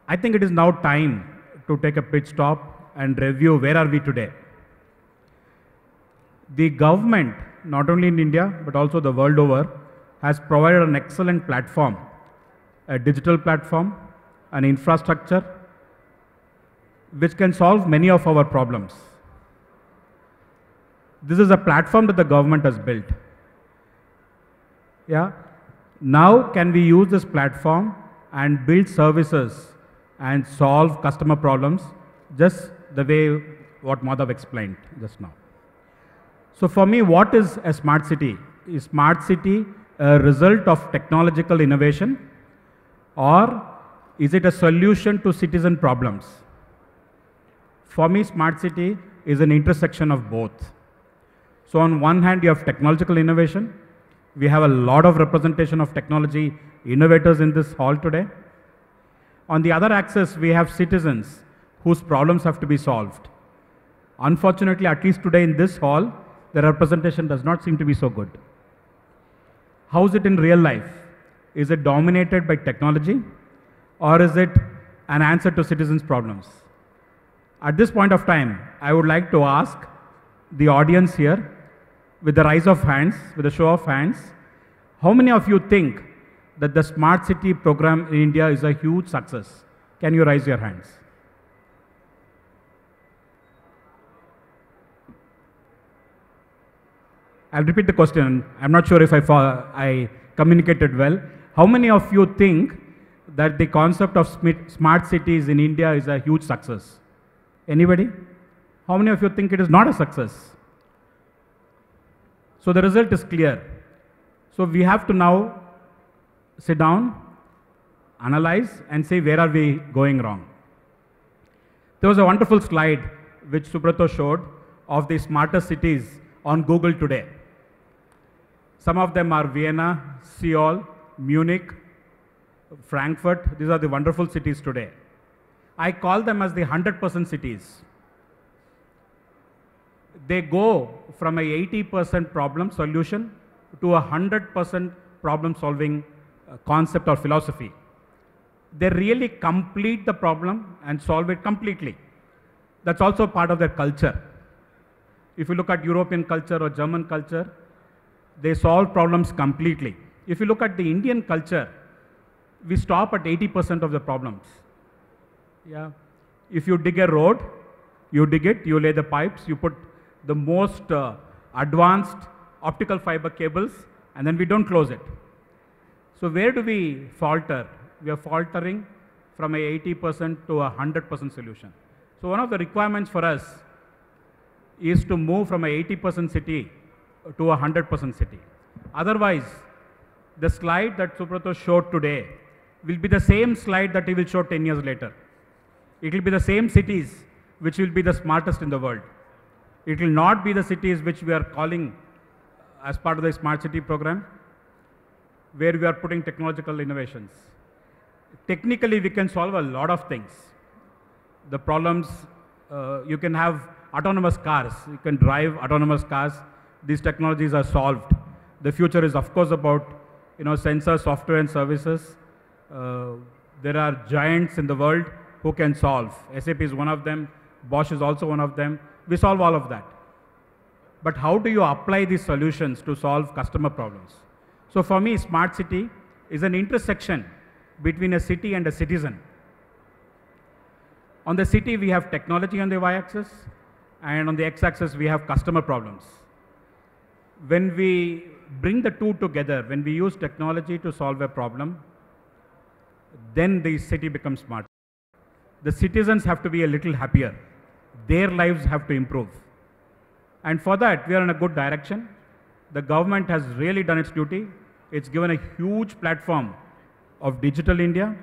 I think it is now time to take a pit stop and review where are we today. The government, not only in India but also the world over, has provided an excellent platform, a digital platform, an infrastructure which can solve many of our problems. This is a platform that the government has built. Yeah. Now can we use this platform and build services and solve customer problems just the way what Madhav explained just now. So for me, what is a smart city? Is smart city a result of technological innovation, or is it a solution to citizen problems? For me, smart city is an intersection of both. So on one hand, you have technological innovation. We have a lot of representation of technology innovators in this hall today. On the other axis, we have citizens whose problems have to be solved. Unfortunately, at least today in this hall, the representation does not seem to be so good. How is it in real life? Is it dominated by technology, or is it an answer to citizens' problems? At this point of time, I would like to ask the audience here, with the rise of hands, with a show of hands, how many of you think that the Smart City program in India is a huge success? Can you raise your hands? I'll repeat the question. I'm not sure if I communicated well. How many of you think that the concept of smart cities in India is a huge success? Anybody? How many of you think it is not a success? So the result is clear. So we have to now sit down, analyze, and say where are we going wrong. There was a wonderful slide which Subrata showed of the smartest cities on Google today. Some of them are Vienna, Seoul, Munich, Frankfurt. These are the wonderful cities today. I call them as the 100% cities. They go from a 80% problem solution to a 100% problem solving concept or philosophy. They really complete the problem and solve it completely. That's also part of their culture. If you look at European culture or German culture, they solve problems completely. If you look at the Indian culture, we stop at 80% of the problems. Yeah. If you dig a road, you dig it, you lay the pipes, you put the most advanced optical fiber cables, and then we don't close it. So where do we falter? We are faltering from a 80% to a 100% solution. So one of the requirements for us is to move from a 80% city to a 100% city. Otherwise, the slide that Subrata showed today will be the same slide that he will show 10 years later. It will be the same cities which will be the smartest in the world. It will not be the cities which we are calling as part of the Smart City program, where we are putting technological innovations. Technically, we can solve a lot of things. The problems, you can have autonomous cars. You can drive autonomous cars. These technologies are solved. The future is, of course, about sensor, software, and services. There are giants in the world who can solve. SAP is one of them. Bosch is also one of them. We solve all of that. But how do you apply these solutions to solve customer problems? So for me, Smart City is an intersection between a city and a citizen. On the city, we have technology on the y-axis, and on the x-axis, we have customer problems. When we bring the two together, when we use technology to solve a problem, then the city becomes smart. The citizens have to be a little happier. Their lives have to improve. And for that, we are in a good direction. The government has really done its duty. It's given a huge platform of Digital India.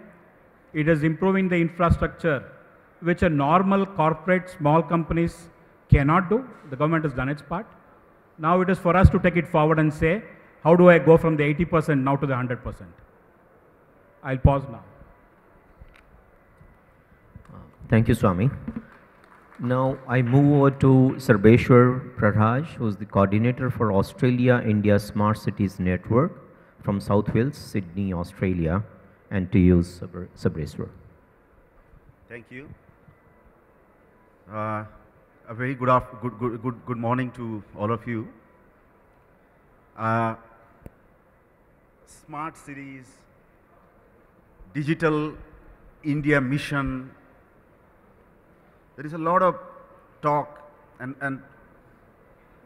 It is improving the infrastructure, which a normal corporate, small companies cannot do. The government has done its part. Now it is for us to take it forward and say, how do I go from the 80% now to the 100%? I'll pause now. Thank you, Swami. Now I move over to Sarbeswar Praharaj, who is the coordinator for Australia-India Smart Cities Network from South Wales, Sydney, Australia, and to you, Sarbeswar. Thank you. A very good morning to all of you. Smart cities, Digital India mission. There is a lot of talk and a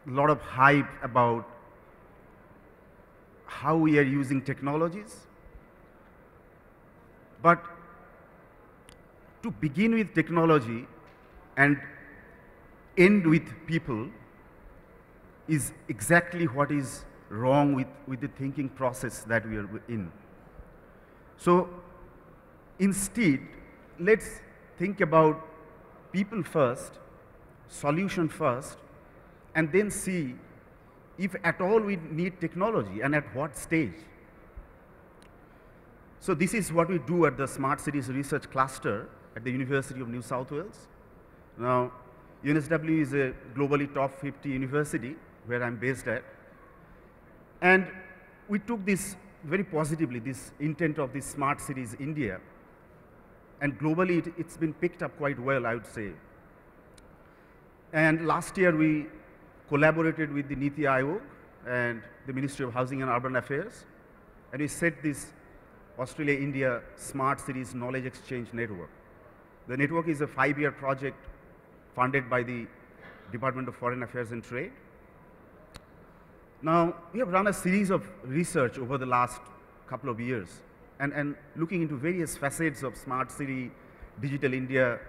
lot of hype about how we are using technologies. But to begin with technology and end with people is exactly what is wrong with the thinking process that we are in. So instead, let's think about people first, solution first, and then see if at all we need technology and at what stage. So this is what we do at the Smart Cities Research Cluster at the University of New South Wales. Now, UNSW is a globally top 50 university where I'm based at. And we took this very positively, this intent of this Smart Cities India. And globally, it's been picked up quite well, I would say. And last year, we collaborated with the Niti Aayog and the Ministry of Housing and Urban Affairs. And we set this Australia-India Smart Cities Knowledge Exchange Network. The network is a 5-year project funded by the Department of Foreign Affairs and Trade. Now, we have run a series of research over the last couple of years and looking into various facets of Smart City, Digital India.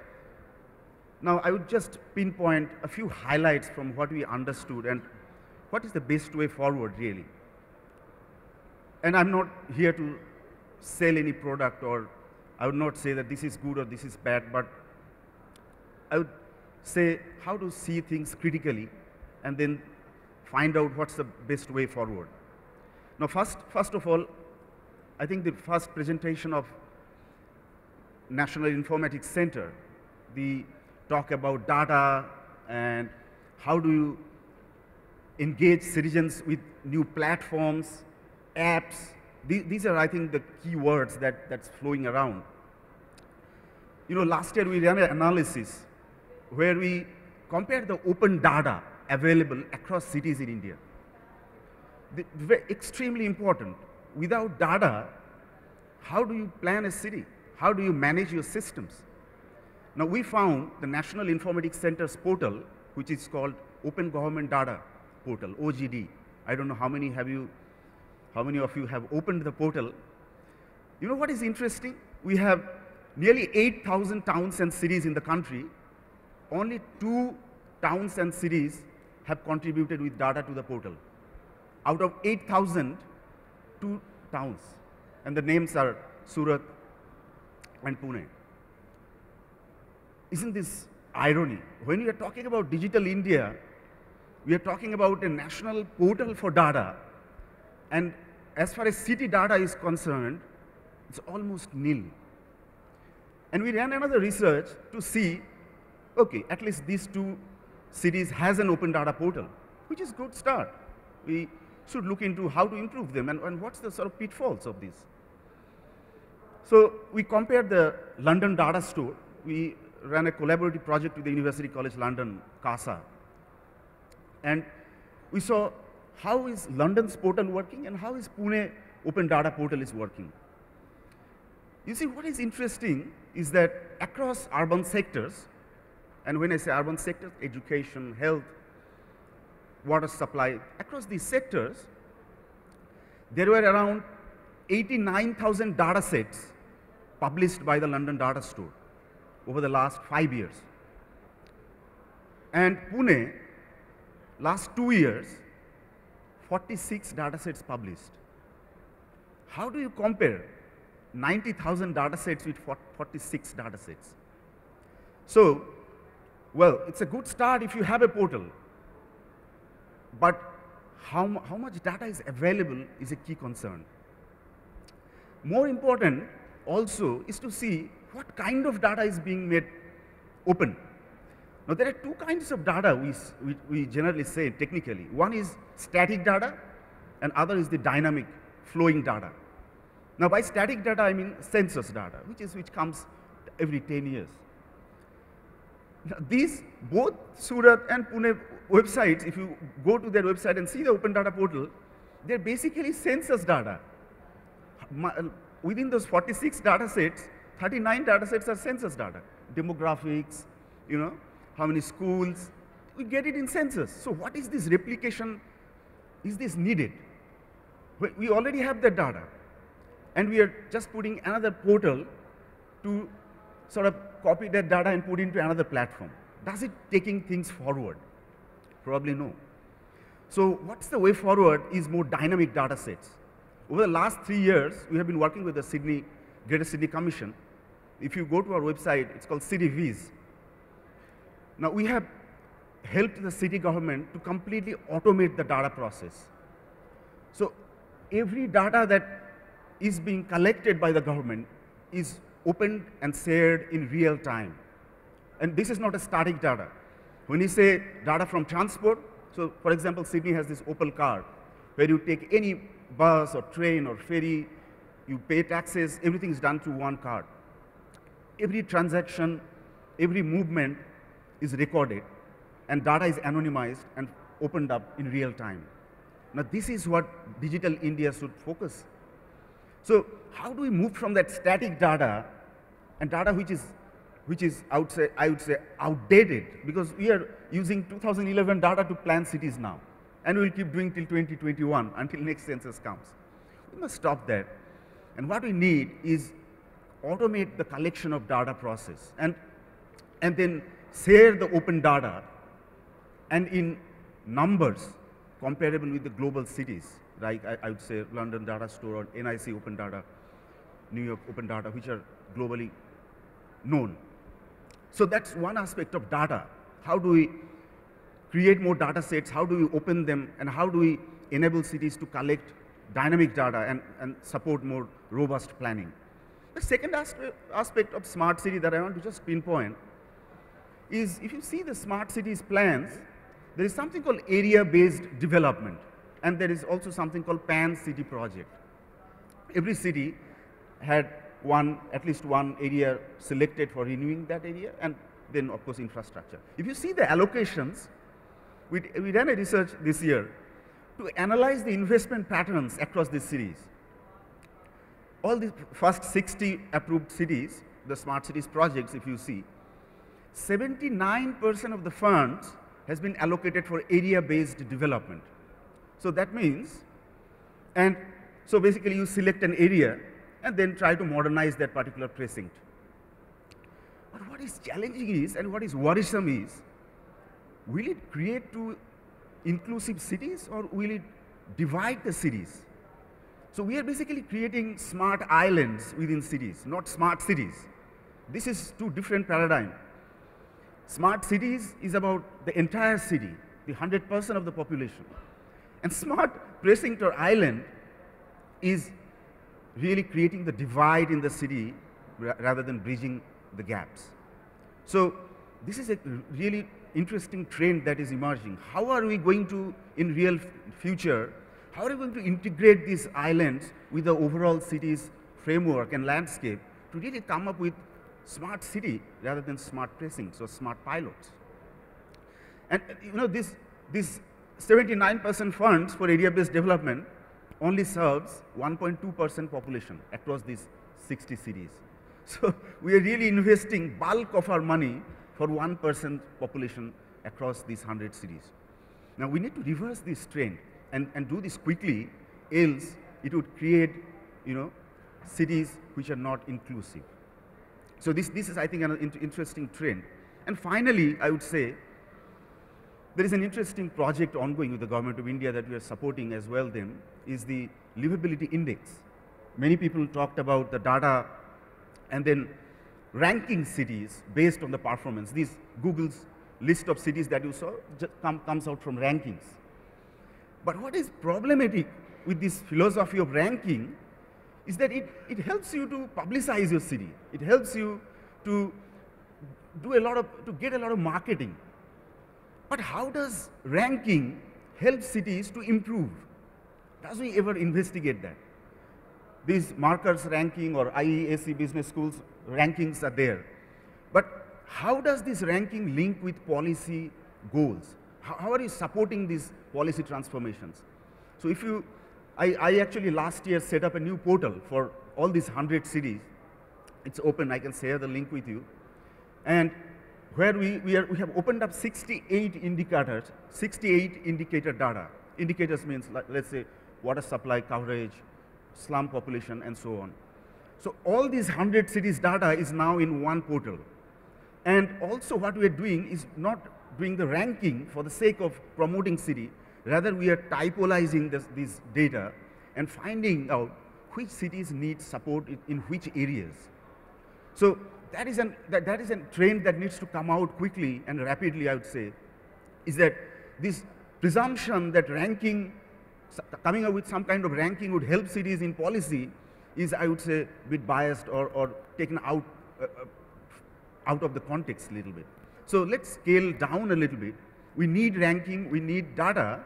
Now, I would just pinpoint a few highlights from what we understood and what is the best way forward, really. And I'm not here to sell any product, or I would not say that this is good or this is bad, but I would say how to see things critically and then find out what's the best way forward. Now, first of all, I think the first presentation of National Informatics Center, the talk about data and how do you engage citizens with new platforms, apps. These are, I think, the key words that's flowing around. You know, last year we ran an analysis where we compared the open data available across cities in India. Extremely important. Without data, how do you plan a city? How do you manage your systems? Now, we found the National Informatics Center's portal, which is called Open Government Data Portal, OGD. I don't know how many of you have opened the portal. You know what is interesting? We have nearly 8,000 towns and cities in the country. Only 2 towns and cities have contributed with data to the portal. Out of 8,000, 2 towns. And the names are Surat and Pune. Isn't this irony? When we are talking about Digital India, we are talking about a national portal for data. And as far as city data is concerned, it's almost nil. And we ran another research to see, okay, at least these 2 cities has an open data portal, which is a good start. We should look into how to improve them and what's the sort of pitfalls of this. So we compared the London Data Store. We ran a collaborative project with the University College London, CASA. And we saw how is London's portal working and how is Pune Open Data Portal is working. You see, what is interesting is that across urban sectors, and when I say urban sectors, education, health, water supply, across these sectors, there were around 89,000 data sets published by the London Data Store over the last 5 years. And Pune, last 2 years, 46 data sets published. How do you compare 90,000 data sets with 46 data sets? So, well, it's a good start if you have a portal, but how much data is available is a key concern. More important also is to see what kind of data is being made open. Now, there are 2 kinds of data we generally say technically. One is static data and other is the dynamic flowing data. Now, by static data, I mean census data, which comes every 10 years. Now, these, both Surat and Pune websites, if you go to their website and see the open data portal, they're basically census data. Within those 46 data sets, 39 data sets are census data. Demographics, you know, how many schools, we get it in census. So what is this replication? Is this needed? We already have that data. And we are just putting another portal to sort of copy that data and put into another platform. Does it taking things forward? Probably no. So what's the way forward is more dynamic data sets. Over the last 3 years, we have been working with the Greater Sydney Commission. If you go to our website, it's called CityViz. Now, we have helped the city government to completely automate the data process. So every data that is being collected by the government is opened and shared in real time. And this is not a static data. When you say data from transport, so for example, Sydney has this Opal card, where you take any bus or train or ferry, you pay taxes, everything is done through one card. Every transaction, every movement is recorded, and data is anonymized and opened up in real time. Now this is what Digital India should focus. So how do we move from that static data and data which is I would say outdated, because we are using 2011 data to plan cities now, and we'll keep doing till 2021 until next census comes. We must stop that. And what we need is automate the collection of data process and then share the open data and in numbers comparable with the global cities, like I would say London Data Store or NIC Open Data, New York Open Data, which are globally known. So that's one aspect of data. How do we create more data sets? How do we open them? And how do we enable cities to collect dynamic data and support more robust planning? The second aspect of smart city that I want to just pinpoint is, if you see the smart cities plans, there is something called area-based development, and there is also something called pan-city project. Every city had at least one area selected for renewing that area, and then of course infrastructure. If you see the allocations, we ran a research this year to analyze the investment patterns across these cities. All the first 60 approved cities, the smart cities projects, if you see, 79% of the funds has been allocated for area-based development. So that means, and so basically you select an area and then try to modernize that particular precinct. But what is challenging is, and what is worrisome is, will it create two inclusive cities or will it divide the cities? So we are basically creating smart islands within cities, not smart cities. This is two different paradigms. Smart cities is about the entire city, the 100% of the population. And smart precinct or island is really creating the divide in the city rather than bridging the gaps. So this is a really interesting trend that is emerging. How are we going to, in real future, how are we going to integrate these islands with the overall city's framework and landscape to really come up with smart city rather than smart precincts or smart pilots? And you know, this 79% funds for area-based development only serves 1.2% population across these 60 cities. So we are really investing bulk of our money for 1% population across these 100 cities. Now we need to reverse this trend and do this quickly, else it would create, you know, cities which are not inclusive. So this is, I think, an interesting trend. And finally, I would say, there is an interesting project ongoing with the Government of India that we are supporting as well then, is the livability index. Many people talked about the data and then ranking cities based on the performance. These Google's list of cities that you saw comes out from rankings. But what is problematic with this philosophy of ranking is that it helps you to publicize your city. It helps you to get a lot of marketing. But how does ranking help cities to improve? Does we ever investigate that? These markers ranking or IESE business schools rankings are there. But how does this ranking link with policy goals? How are you supporting these policy transformations? So if you, I actually last year set up a new portal for all these 100 cities. It's open, I can share the link with you. And where we have opened up 68 indicators, 68 indicator data. Indicators means, like, let's say, water supply coverage, slum population, and so on. So all these 100 cities data is now in one portal. And also what we are doing is not doing the ranking for the sake of promoting city, rather we are typolizing these data and finding out which cities need support in which areas. So that is a trend that needs to come out quickly and rapidly, I would say, is that this presumption that ranking, coming up with some kind of ranking would help cities in policy, is, I would say, a bit biased or taken out of the context a little bit. So let's scale down a little bit. We need ranking, we need data,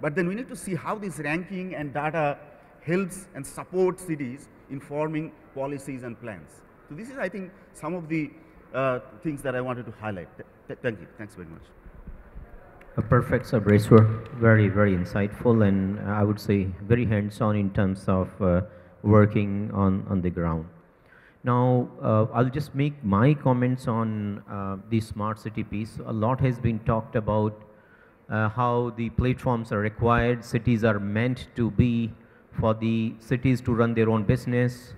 but then we need to see how this ranking and data helps and supports cities in forming policies and plans. So this is, I think, some of the things that I wanted to highlight. Thank you. Thanks very much. Perfect, Sarbeswar. Very, very insightful, and I would say very hands-on in terms of working on the ground. Now, I'll just make my comments on the smart city piece. A lot has been talked about how the platforms are required. Cities are meant to be for the cities to run their own business.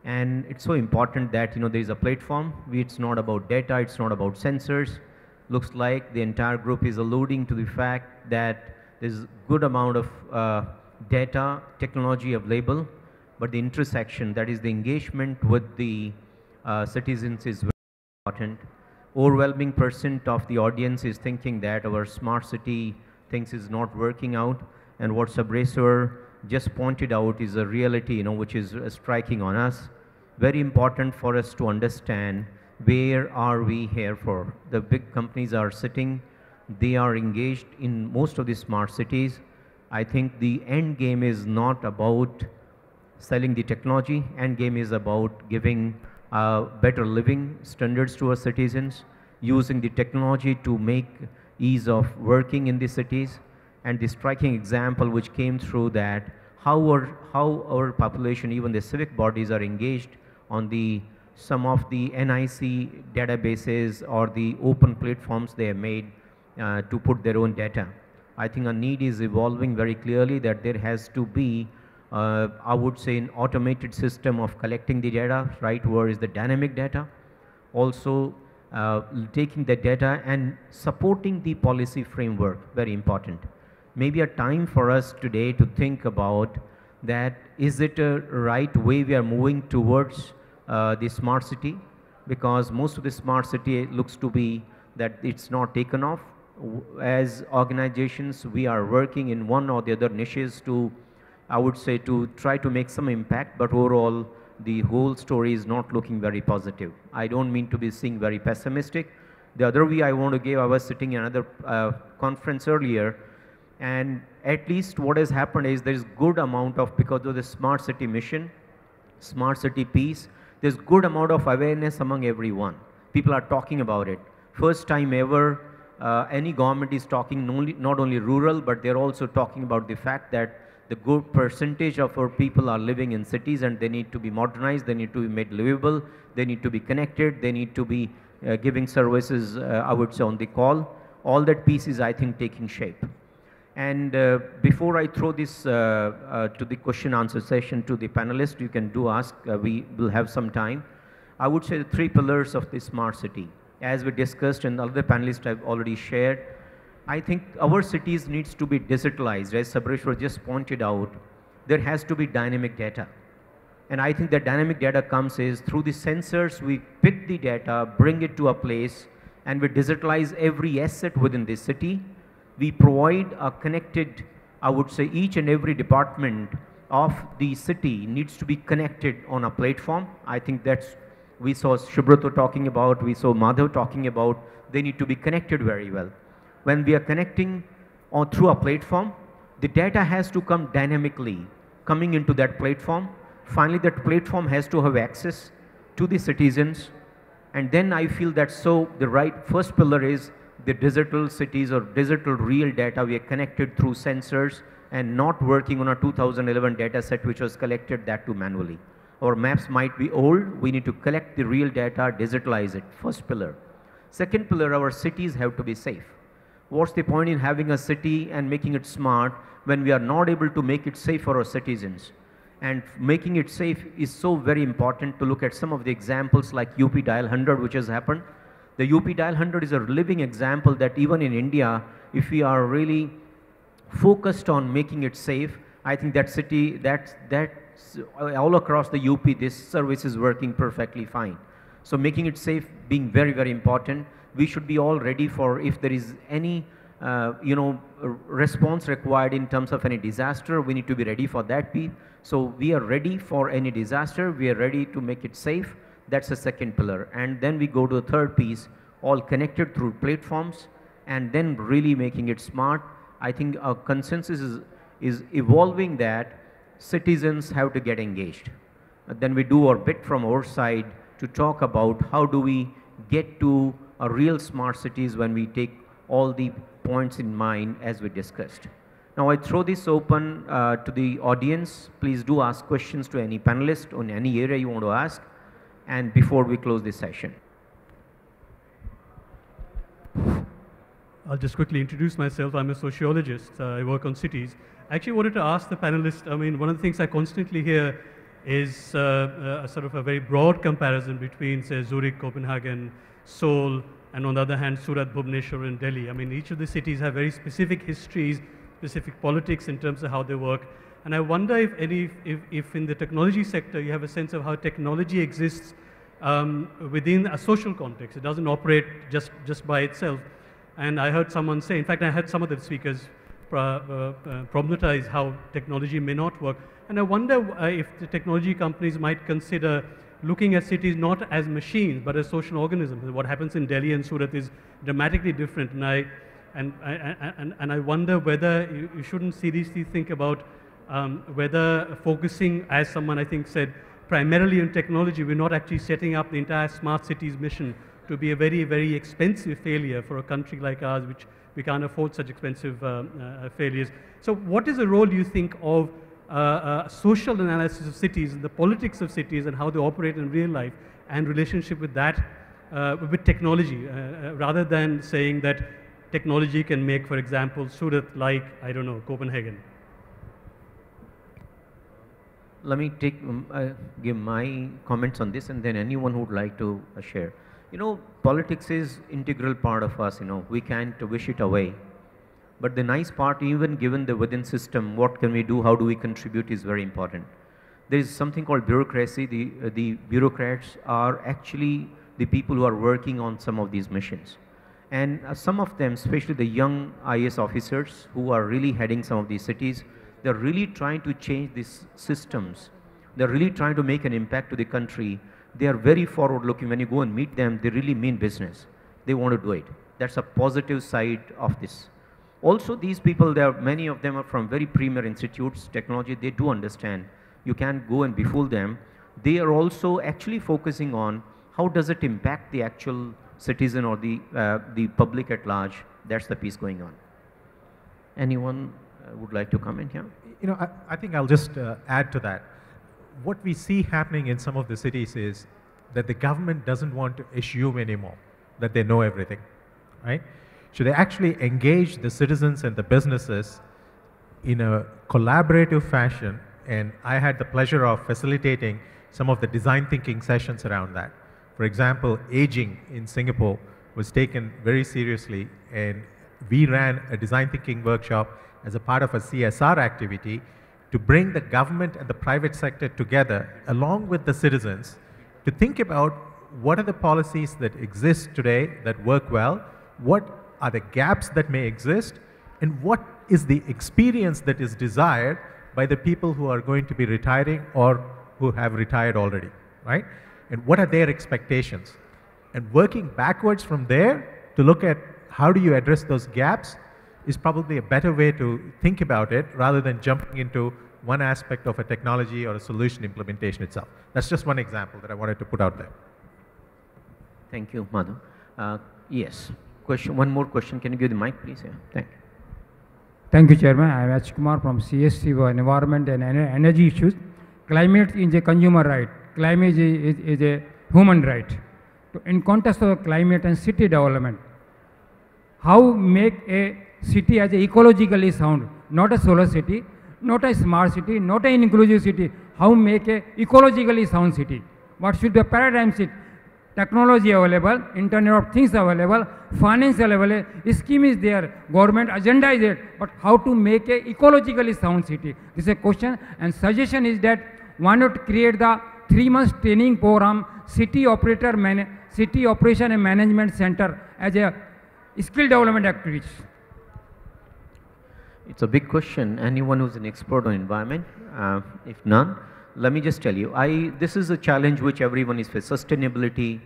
And it's so important that, there is a platform. It's not about data, it's not about sensors. Looks like the entire group is alluding to the fact that there's good amount of data technology available, but the intersection, that is the engagement with the citizens, is very important. Overwhelming % of the audience is thinking that our smart city things is not working out, and what Sarbeswar just pointed out is a reality, which is striking on us. Very important for us to understand where are we here for. The big companies are sitting, they are engaged in most of the smart cities. I think the end game is not about selling the technology, end game is about giving better living standards to our citizens, using the technology to make ease of working in the cities. And the striking example which came through that how our population, even the civic bodies, are engaged on some of the NIC databases or the open platforms they have made to put their own data. I think a need is evolving very clearly that there has to be, I would say, an automated system of collecting the data, right, where is the dynamic data. Also taking the data and supporting the policy framework, very important. Maybe a time for us today to think about that, is it a right way we are moving towards the smart city? Because most of the smart city looks to be that it's not taken off. As organizations, we are working in one or the other niches to, I would say, to try to make some impact, but overall the whole story is not looking very positive. I don't mean to be seeing very pessimistic. The other way I want to give, I was sitting in another conference earlier, and at least what has happened is there is good amount of, because of the smart city mission, smart city piece, there's good amount of awareness among everyone. People are talking about it. First time ever, any government is talking not only rural, but they're also talking about the fact that the good percentage of our people are living in cities and they need to be modernized, they need to be made livable, they need to be connected, they need to be giving services, I would say, on the call. All that piece is, I think, taking shape. And before I throw this to the question answer session to the panelists, you can ask, we will have some time. I would say the 3 pillars of the smart city. As we discussed and the other panelists have already shared, I think our cities needs to be digitalized. As Sarbeswar just pointed out, there has to be dynamic data. And I think that dynamic data comes is through the sensors, we pick the data, bring it to a place, and we digitalize every asset within the city. We provide a connected, I would say, each and every department of the city needs to be connected on a platform. I think that's, we saw Subrata talking about, we saw Madhav talking about, they need to be connected very well. When we are connecting through a platform, the data has to come dynamically, coming into that platform. Finally, that platform has to have access to the citizens. And then I feel that the right first pillar is the digital cities or digital real data. We are connected through sensors and not working on a 2011 data set which was collected that too manually. Our maps might be old, we need to collect the real data, digitalize it, first pillar. Second pillar, our cities have to be safe. What's the point in having a city and making it smart when we are not able to make it safe for our citizens? And making it safe is so very important to look at some of the examples like UP Dial 100 which has happened. The UP Dial 100 is a living example that even in India, if we are really focused on making it safe, I think that city, that's all across the UP, this service is working perfectly fine. So making it safe being very, very important. We should be all ready for if there is any response required in terms of any disaster, we need to be ready for that piece. So we are ready for any disaster, we are ready to make it safe. That's the second pillar. And then we go to the third piece, all connected through platforms, and then really making it smart. I think our consensus is evolving that citizens have to get engaged. Then we do our bit from our side to talk about how do we get to a real smart cities when we take all the points in mind as we discussed. Now I throw this open to the audience. Please do ask questions to any panelist on any area you want to ask, and before we close this session. I'll just quickly introduce myself. I'm a sociologist. I work on cities. I actually wanted to ask the panelists, I mean, one of the things I constantly hear is a sort of a very broad comparison between, say, Zurich, Copenhagen, Seoul, and on the other hand, Surat, Bhubaneswar, and Delhi. I mean, each of the cities have very specific histories, specific politics in terms of how they work. And I wonder if in the technology sector, you have a sense of how technology exists within a social context. It doesn't operate just by itself. And I heard someone say, in fact, I heard some of the speakers problematize how technology may not work. And I wonder if the technology companies might consider looking at cities not as machines, but as social organisms. What happens in Delhi and Surat is dramatically different. And I wonder whether you shouldn't seriously think about whether focusing, as someone I think said, primarily on technology, we're not actually setting up the entire smart cities mission to be a very, very expensive failure for a country like ours, which we can't afford such expensive failures. So what is the role, you think, of social analysis of cities, and the politics of cities, and how they operate in real life, and relationship with that, with technology, rather than saying that technology can make, for example, Surat like, I don't know, Copenhagen? Let me give my comments on this, and then anyone who would like to share. You know, politics is integral part of us, you know, we can't wish it away. But the nice part, even given the within system, what can we do, how do we contribute is very important. There is something called bureaucracy. The bureaucrats are actually the people who are working on some of these missions. And some of them, especially the young IAS officers who are really heading some of these cities, they're really trying to change these systems. They're really trying to make an impact to the country. They are very forward looking. When you go and meet them, they really mean business. They want to do it. That's a positive side of this. Also, these people, many of them are from very premier institutes, technology, they do understand. You can't go and befool them. They are also actually focusing on how does it impact the actual citizen or the public at large. That's the piece going on. Anyone would like to comment here? You know, I think I'll just add to that. What we see happening in some of the cities is that the government doesn't want to assume anymore that they know everything, right? So they actually engage the citizens and the businesses in a collaborative fashion, and I had the pleasure of facilitating some of the design thinking sessions around that. For example, aging in Singapore was taken very seriously, and we ran a design thinking workshop as a part of a CSR activity to bring the government and the private sector together along with the citizens to think about what are the policies that exist today that work well, what are the gaps that may exist, and what is the experience that is desired by the people who are going to be retiring or who have retired already, right? And what are their expectations? And working backwards from there to look at how do you address those gaps is probably a better way to think about it rather than jumping into one aspect of a technology or a solution implementation itself. That's just one example that I wanted to put out there. Thank you, Madhav. Yes, question. One more question. Can you give the mic, please? Yeah, thank you. Thank you, Chairman. I am H. Kumar from CSC for Environment and Energy Issues. Climate is a consumer right. Climate is a human right. So in context of climate and city development, how make a city as a ecologically sound, not a solar city, not a smart city, not an inclusive city, how make a ecologically sound city? What should the paradigm shift? Technology available, Internet of Things available, finance available, scheme is there, government agenda is there, but how to make a ecologically sound city? This is a question, and suggestion is that why not create the 3-month training program, city operation and management center as a skill development activities. It's a big question. Anyone who's an expert on environment, if none, let me just tell you, this is a challenge which everyone is facing. Sustainability,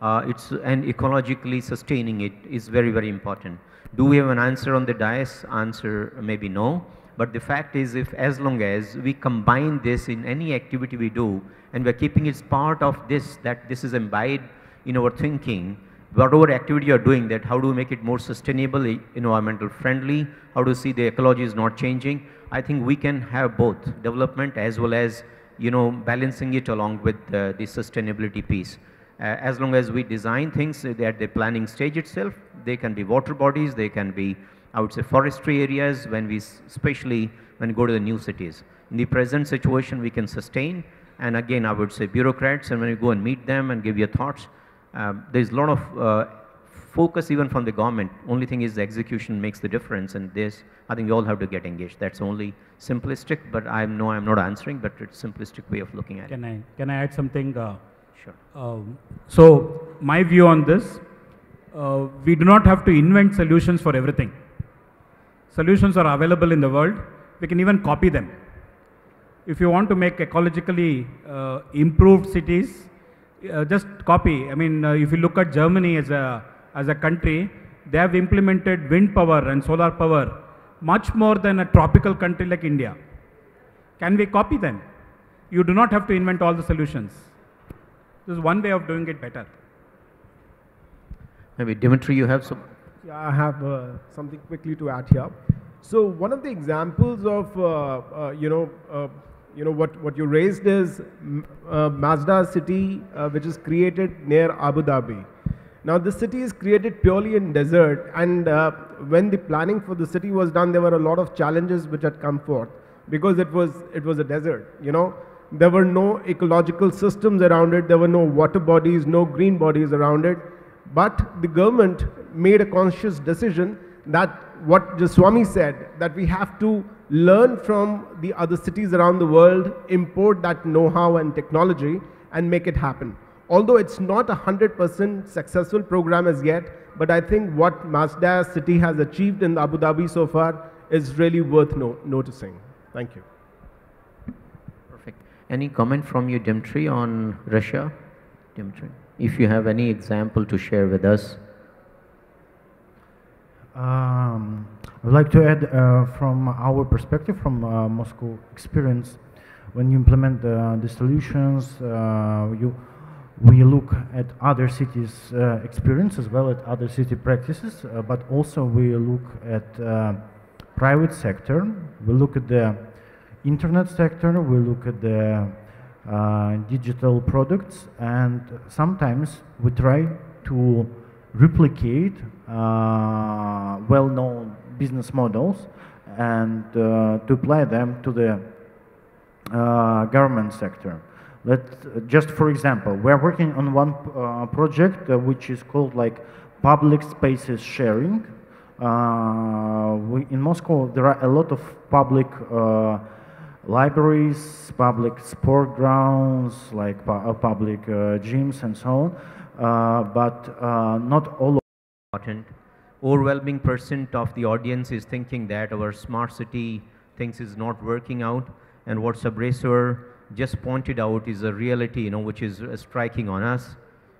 and ecologically sustaining it is very, very important. Do we have an answer on the dais? Answer maybe no. But the fact is, as long as we combine this in any activity we do, and we're keeping it part of this, that this is imbibed in our thinking, whatever activity you're doing, that how do we make it more sustainable, environmental friendly, how do you see the ecology is not changing? I think we can have both development as well as, balancing it along with the sustainability piece. As long as we design things at the planning stage itself, they can be water bodies, they can be, I would say, forestry areas, especially when we go to the new cities. In the present situation, we can sustain, and again, I would say bureaucrats, and when you go and meet them and give your thoughts, there's a lot of focus even from the government. Only thing is the execution makes the difference, and this, I think we all have to get engaged. That's only simplistic, but I'm not answering, but it's simplistic way of looking at it. Can I add something? Sure. So my view on this, we do not have to invent solutions for everything. Solutions are available in the world. We can even copy them. If you want to make ecologically improved cities, just copy. I mean, if you look at Germany as a country, they have implemented wind power and solar power much more than a tropical country like India. Can we copy them? You do not have to invent all the solutions. This is one way of doing it better. Maybe Dmitry, you have some. Yeah, I have something quickly to add here. So one of the examples of what you raised is Mazda city, which is created near Abu Dhabi. Now this city is created purely in desert, and when the planning for the city was done, there were a lot of challenges which had come forth because it was a desert. There were no ecological systems around it. There were no water bodies, no green bodies around it. But the government made a conscious decision that what Swami said, that we have to learn from the other cities around the world, import that know-how and technology, and make it happen. Although it's not a 100% successful program as yet, but I think what Mazda city has achieved in Abu Dhabi so far is really worth noticing. Thank you. Perfect. Any comment from you, Dmitry, on Russia? Dmitry, if you have any example to share with us. I would like to add from our perspective, from Moscow experience, when you implement the solutions, we look at other cities' experience as well as other city practices, but also we look at private sector, we look at the internet sector, we look at the digital products, and sometimes we try to replicate well-known business models and to apply them to the government sector. Just for example, we are working on one project which is called like public spaces sharing. In Moscow there are a lot of public libraries, public sport grounds, like public gyms and so on, but not all. Important. Overwhelming % of the audience is thinking that our smart city things is not working out, and what Sarbeswar just pointed out is a reality, which is striking on us.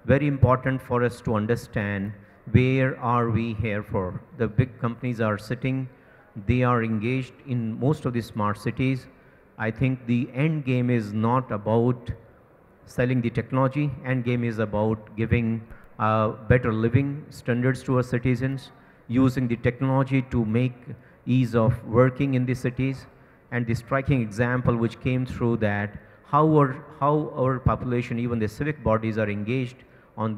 Very important for us to understand where are we here for. The big companies are sitting, they are engaged in most of the smart cities. I think the end game is not about selling the technology, end game is about giving better living standards to our citizens, using the technology to make ease of working in the cities. And the striking example which came through that how our population, even the civic bodies, are engaged on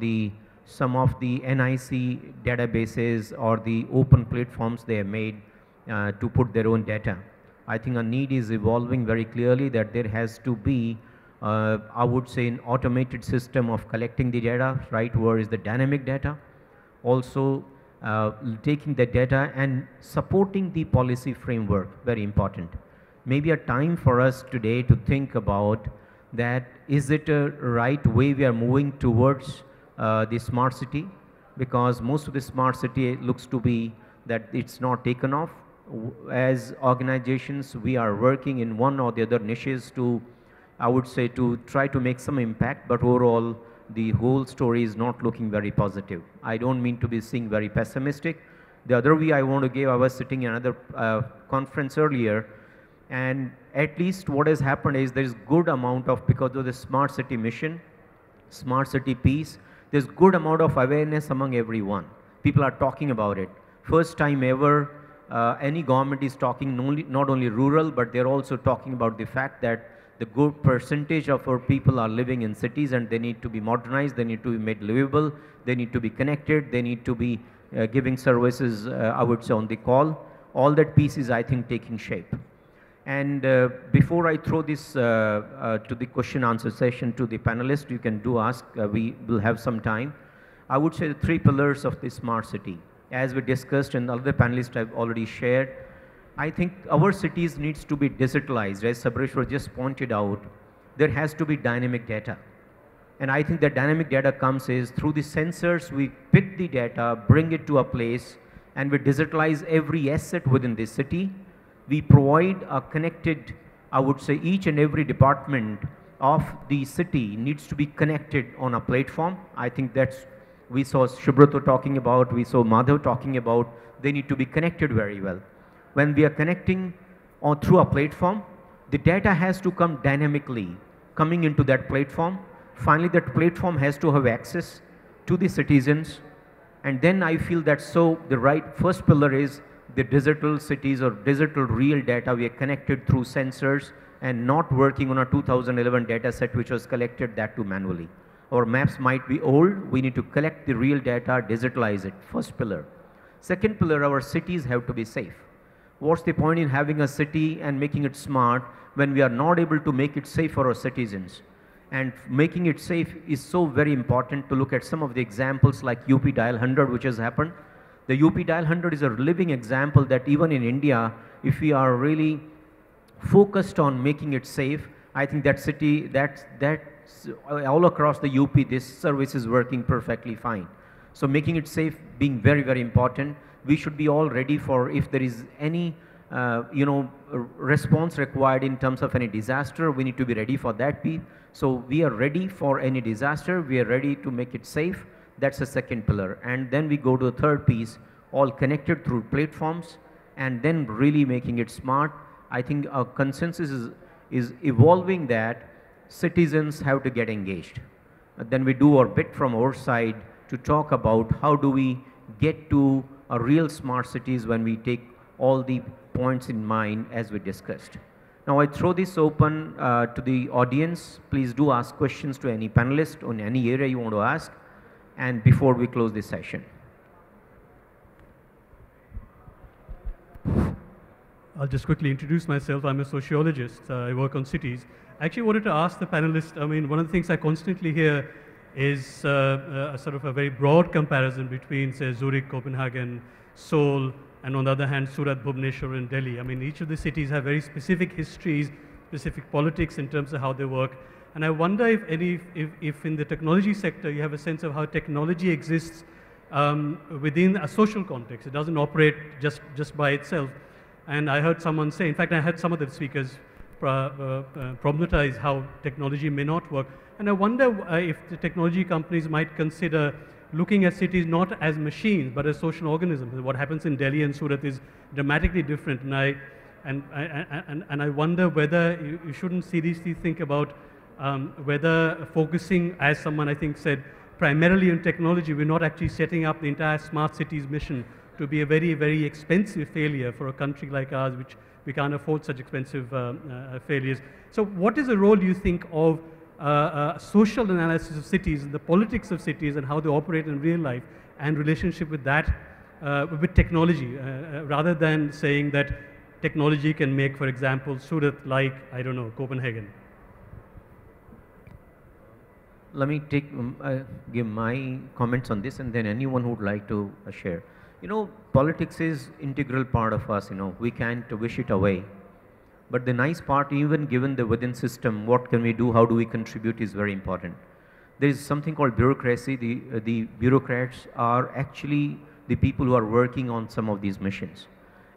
some of the NIC databases or the open platforms they have made to put their own data. I think a need is evolving very clearly that there has to be I would say an automated system of collecting the data, right, where is the dynamic data. Also taking the data and supporting the policy framework, very important. Maybe a time for us today to think about that, is it a right way we are moving towards the smart city? Because most of the smart city looks to be that it's not taken off. as organizations, we are working in one or the other niches to, I would say, to try to make some impact, but overall, the whole story is not looking very positive. I don't mean to be seeing very pessimistic. The other way I want to give, I was sitting in another conference earlier, and at least what has happened is there is good amount of, because of the smart city mission, smart city piece, there's good amount of awareness among everyone. People are talking about it. First time ever, any government is talking not only rural, but they're also talking about the fact that the good percentage of our people are living in cities and they need to be modernized, they need to be made livable, they need to be connected, they need to be giving services, I would say, on the call. All that piece is, I think, taking shape. And before I throw this to the question answer session to the panelists, you can do ask, we will have some time. I would say the 3 pillars of the smart city. As we discussed and other panelists have already shared, I think our cities needs to be digitalized. As Sarbeswar just pointed out, there has to be dynamic data. And I think that dynamic data comes is through the sensors, we pick the data, bring it to a place, and we digitalize every asset within the city. We provide a connected, I would say, each and every department of the city needs to be connected on a platform. I think that's, we saw Subrata talking about, we saw Madhav talking about, they need to be connected very well. When we are connecting or through a platform, the data has to come dynamically coming into that platform. Finally, that platform has to have access to the citizens. And then I feel that so the right first pillar is the digital cities or digital real data. We are connected through sensors and not working on a 2011 data set which was collected that too manually. Our maps might be old. We need to collect the real data, digitalize it. First pillar. Second pillar, our cities have to be safe. What's the point in having a city and making it smart when we are not able to make it safe for our citizens? And making it safe is so very important to look at some of the examples like UP Dial 100 which has happened. The UP Dial 100 is a living example that even in India, if we are really focused on making it safe, I think that city, that's all across the UP, this service is working perfectly fine. So making it safe being very, very important. We should be all ready for if there is any response required in terms of any disaster, we need to be ready for that piece. So we are ready for any disaster, we are ready to make it safe. That's the second pillar. And then we go to the third piece, all connected through platforms and then really making it smart. I think our consensus is evolving that citizens have to get engaged. Then we do our bit from our side to talk about how do we get to a real smart cities when we take all the points in mind as we discussed. Now I throw this open to the audience. Please do ask questions to any panelist on any area you want to ask, and before we close this session. I'll just quickly introduce myself. I'm a sociologist. I work on cities. I actually wanted to ask the panelists, I mean, one of the things I constantly hear is a sort of a very broad comparison between, say, Zurich, Copenhagen, Seoul, and on the other hand, Surat, Bhubaneswar, and Delhi. I mean, each of the cities have very specific histories, specific politics in terms of how they work. And I wonder if in the technology sector, you have a sense of how technology exists within a social context. It doesn't operate just by itself. And I heard someone say, in fact, I heard some of the speakers problematize how technology may not work. And I wonder if the technology companies might consider looking at cities not as machines, but as social organisms. What happens in Delhi and Surat is dramatically different. And I wonder whether you shouldn't seriously think about whether focusing, as someone I think said, primarily on technology, we're not actually setting up the entire smart cities mission to be a very, very expensive failure for a country like ours, which we can't afford such expensive failures. So what is the role, do you think, of social analysis of cities and the politics of cities and how they operate in real life and relationship with that, with technology, rather than saying that technology can make, for example, Surat like, I don't know, Copenhagen? Let me give my comments on this, and then anyone who would like to share. You know, politics is integral part of us, we can't wish it away. But the nice part, even given the within system, what can we do, how do we contribute is very important. There is something called bureaucracy. The bureaucrats are actually the people who are working on some of these missions.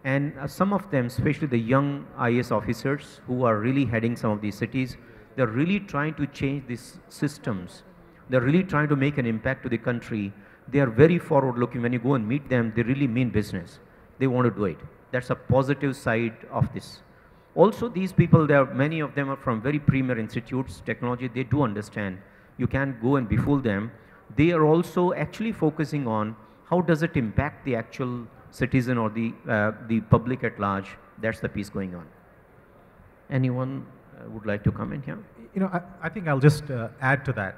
And some of them, especially the young IAS officers who are really heading some of these cities, they're really trying to change these systems. They're really trying to make an impact to the country. They are very forward looking. When you go and meet them, they really mean business. They want to do it. That's a positive side of this. Also, these people, many of them are from very premier institutes, technology, they do understand. You can't go and befool them. They are also actually focusing on how does it impact the actual citizen or the public at large. That's the piece going on. Anyone would like to comment here? You know, I think I'll just add to that.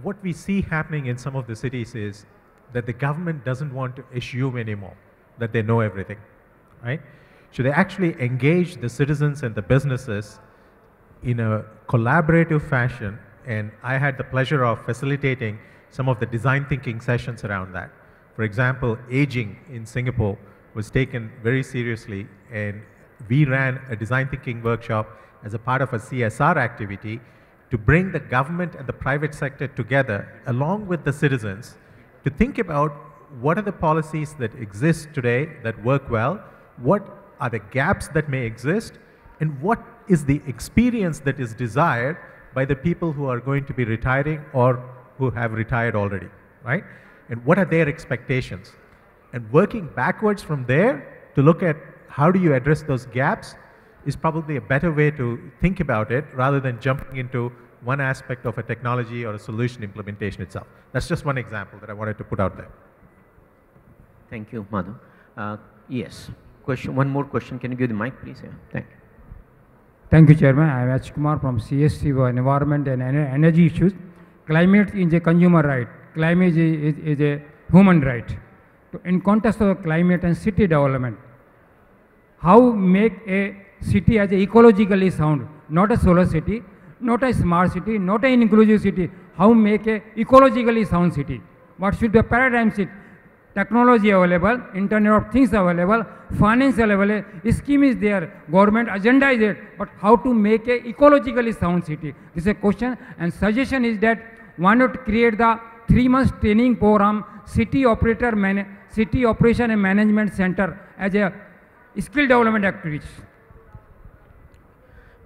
What we see happening in some of the cities is that the government doesn't want to assume anymore that they know everything, right? So they actually engage the citizens and the businesses in a collaborative fashion, and I had the pleasure of facilitating some of the design thinking sessions around that. For example, aging in Singapore was taken very seriously, and we ran a design thinking workshop as a part of a CSR activity to bring the government and the private sector together along with the citizens to think about what are the policies that exist today that work well, what are the gaps that may exist, and what is the experience that is desired by the people who are going to be retiring or who have retired already, right? And what are their expectations? And working backwards from there to look at how do you address those gaps is probably a better way to think about it rather than jumping into one aspect of a technology or a solution implementation itself. That's just one example that I wanted to put out there. Thank you, Madhav. Yes, one more question. Can you give the mic, please? Yeah. Thank you. Thank you, Chairman. I am H. Kumar from CSC for Environment and Energy Issues. Climate is a consumer right. Climate is a human right. So in context of climate and city development, how make a city as a ecologically sound, not a solar city, not a smart city, not an inclusive city, how make a ecologically sound city? What should be a paradigm shift? Technology available, Internet of Things available, finance available, scheme is there, government agenda is there, but how to make a ecologically sound city? This is a question, and suggestion is that why not create the 3 months training program, city operation and management center as a skill development activity.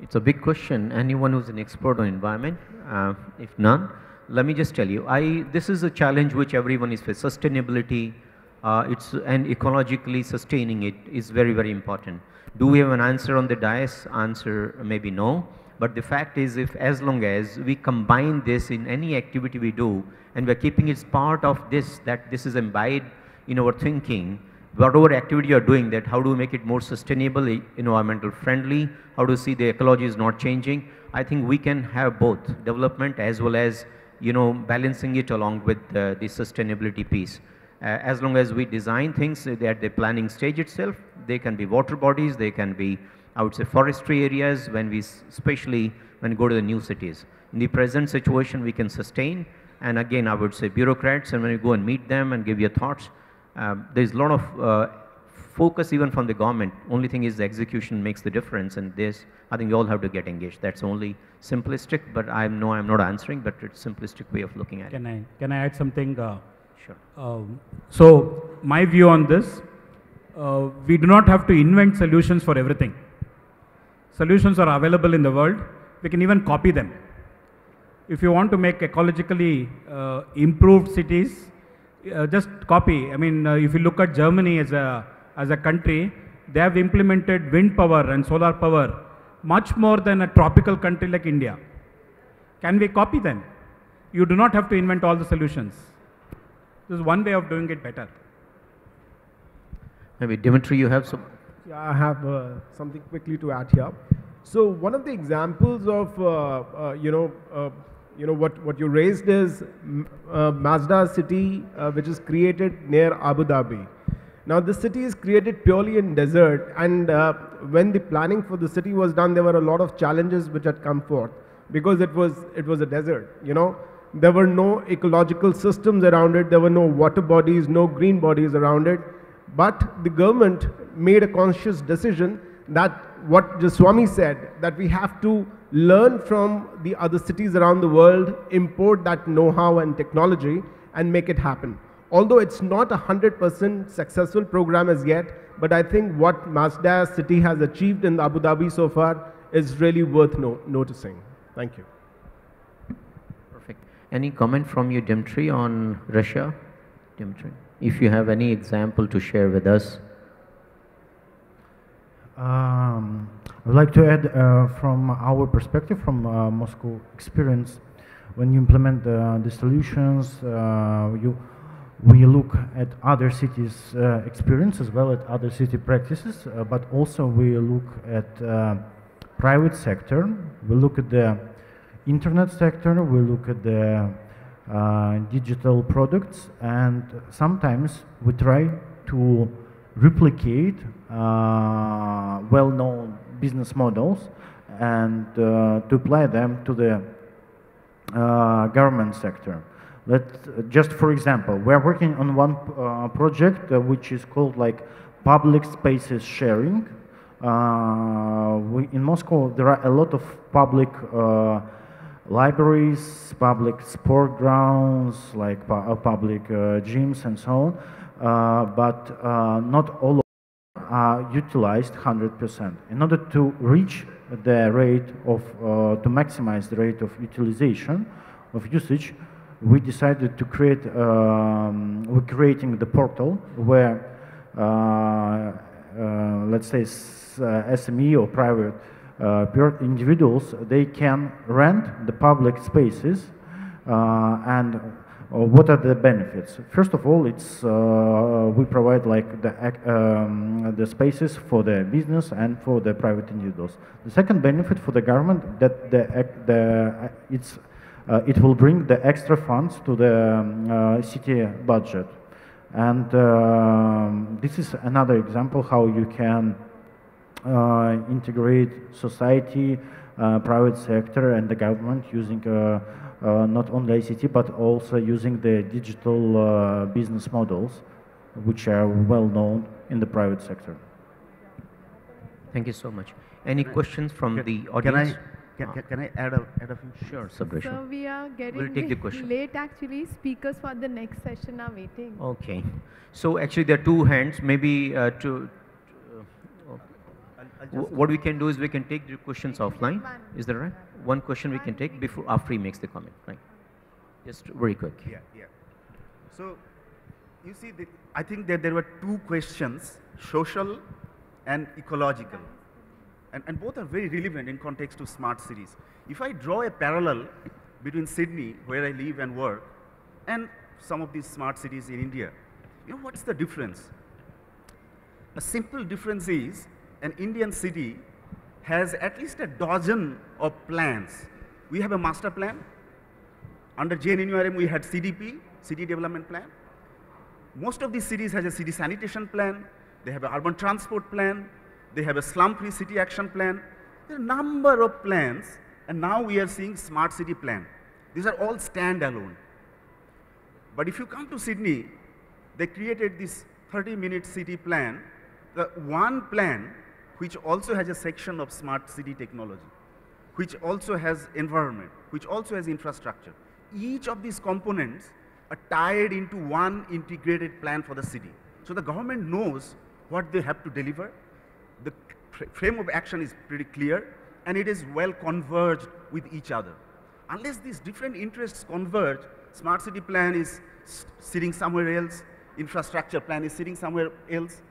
It's a big question. Anyone who's an expert on environment? If none, let me just tell you, this is a challenge which everyone is facing. Sustainability, and ecologically sustaining it is very, very important. Do we have an answer on the dais? Answer maybe no. But the fact is, as long as we combine this in any activity we do, and we're keeping it part of this, that this is imbibed in our thinking, whatever activity you're doing, that how do we make it more sustainable, environmental friendly, how do you see the ecology is not changing? I think we can have both development as well as, you know, balancing it along with the sustainability piece. As long as we design things at the planning stage itself, they can be water bodies, they can be, I would say, forestry areas, especially when we go to the new cities. In the present situation, we can sustain, and again, I would say bureaucrats, and when you go and meet them and give your thoughts, there's a lot of focus even from the government. Only thing is the execution makes the difference, and this, I think we all have to get engaged. That's only simplistic, but I know I'm not answering, but it's a simplistic way of looking at it. Can I add something? Sure. So my view on this, we do not have to invent solutions for everything. Solutions are available in the world. We can even copy them. If you want to make ecologically improved cities, just copy. I mean, if you look at Germany as a country, they have implemented wind power and solar power much more than a tropical country like India. Can we copy them? You do not have to invent all the solutions. This is one way of doing it better. Maybe Dmitry, you have some? Yeah, I have something quickly to add here. So one of the examples of what you raised is Mazda city, which is created near Abu Dhabi. Now this city is created purely in desert, and when the planning for the city was done, there were a lot of challenges which had come forth because it was a desert. You know, there were no ecological systems around it. There were no water bodies, no green bodies around it. But the government made a conscious decision that what Swami said, that we have to learn from the other cities around the world, import that know-how and technology, and make it happen. although it's not a 100% successful program as yet, but I think what Mazda city has achieved in Abu Dhabi so far is really worth noticing. Thank you. Perfect. Any comment from you, Dmitry, on Russia? Dmitry, if you have any example to share with us. I'd like to add from our perspective, from Moscow experience, when you implement the solutions, we look at other cities' experience as well as other city practices, but also we look at private sector, we look at the internet sector, we look at the digital products, and sometimes we try to replicate well-known business models and to apply them to the government sector. Just for example, we are working on one project which is called like public spaces sharing. In Moscow there are a lot of public libraries, public sport grounds, like public gyms and so on, but not all are utilized 100%. In order to reach the rate of, to maximize the rate of utilization, of usage, we decided to create, we're creating the portal where, let's say, SME or private individuals, they can rent the public spaces and what are the benefits? First of all, it's we provide like the spaces for the business and for the private individuals. The second benefit for the government that it will bring the extra funds to the city budget, and this is another example how you can integrate society, private sector, and the government using not only ICT but also using the digital business models which are well known in the private sector. Thank you so much. Any questions from the audience? Can I add a few? Sure, Sarbeswar. So we are We'll take the question. late actually. Speakers for the next session are waiting. Okay. So actually there are two hands. Maybe what we can do is we can take the questions offline. Is that right? One question we can take before after he makes the comment, right? Just very quick. Yeah. So you see, I think that there were two questions, social and ecological. And both are very relevant in context to smart cities. If I draw a parallel between Sydney, where I live and work, and some of these smart cities in India, you know what's the difference? A simple difference is an Indian city has at least a dozen of plans. We have a master plan. Under JNURM, we had CDP, City Development Plan. Most of these cities has a city sanitation plan. They have an urban transport plan. They have a slum-free city action plan. There are a number of plans, and now we are seeing smart city plan. These are all standalone. But if you come to Sydney, they created this 30-minute city plan, the one plan which also has a section of smart city technology, which also has environment, which also has infrastructure. Each of these components are tied into one integrated plan for the city. So the government knows what they have to deliver. The frame of action is pretty clear, and it is well converged with each other. Unless these different interests converge, smart city plan is sitting somewhere else, infrastructure plan is sitting somewhere else,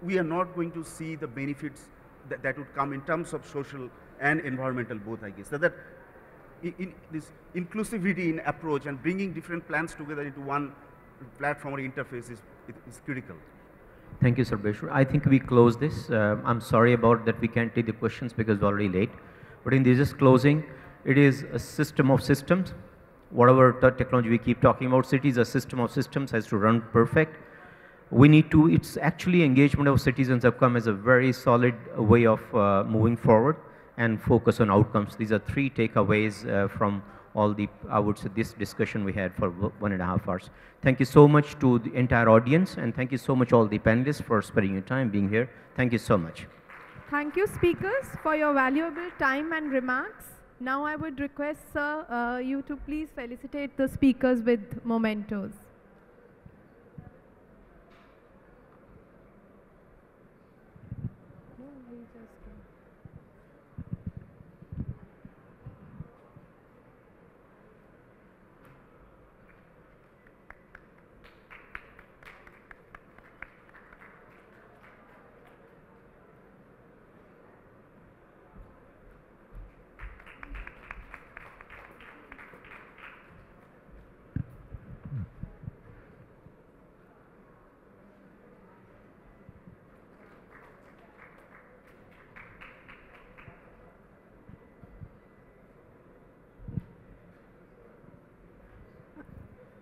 we are not going to see the benefits that would come in terms of social and environmental both, I guess. So that in this inclusivity in approach and bringing different plans together into one platform or interface is critical. Thank you, Sarbeswar. I think we close this. I'm sorry about that we can't take the questions because it's already late. But in this closing, it is a system of systems. Whatever technology we keep talking about, cities, a system of systems has to run perfect. We need to, it's actually engagement of citizens have come as a very solid way of moving forward and focus on outcomes. These are three takeaways from all the, I would say, this discussion we had for 1.5 hours. Thank you so much to the entire audience, and thank you so much all the panelists for spending your time being here. Thank you so much. Thank you, speakers, for your valuable time and remarks. Now I would request, sir, you to please felicitate the speakers with mementos.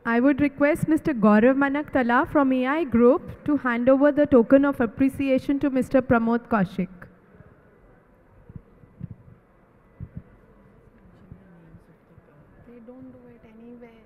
I would request Mr. Gaurav Manaktala from AI Group to hand over the token of appreciation to Mr. Pramod Kaushik. They don't do it anywhere.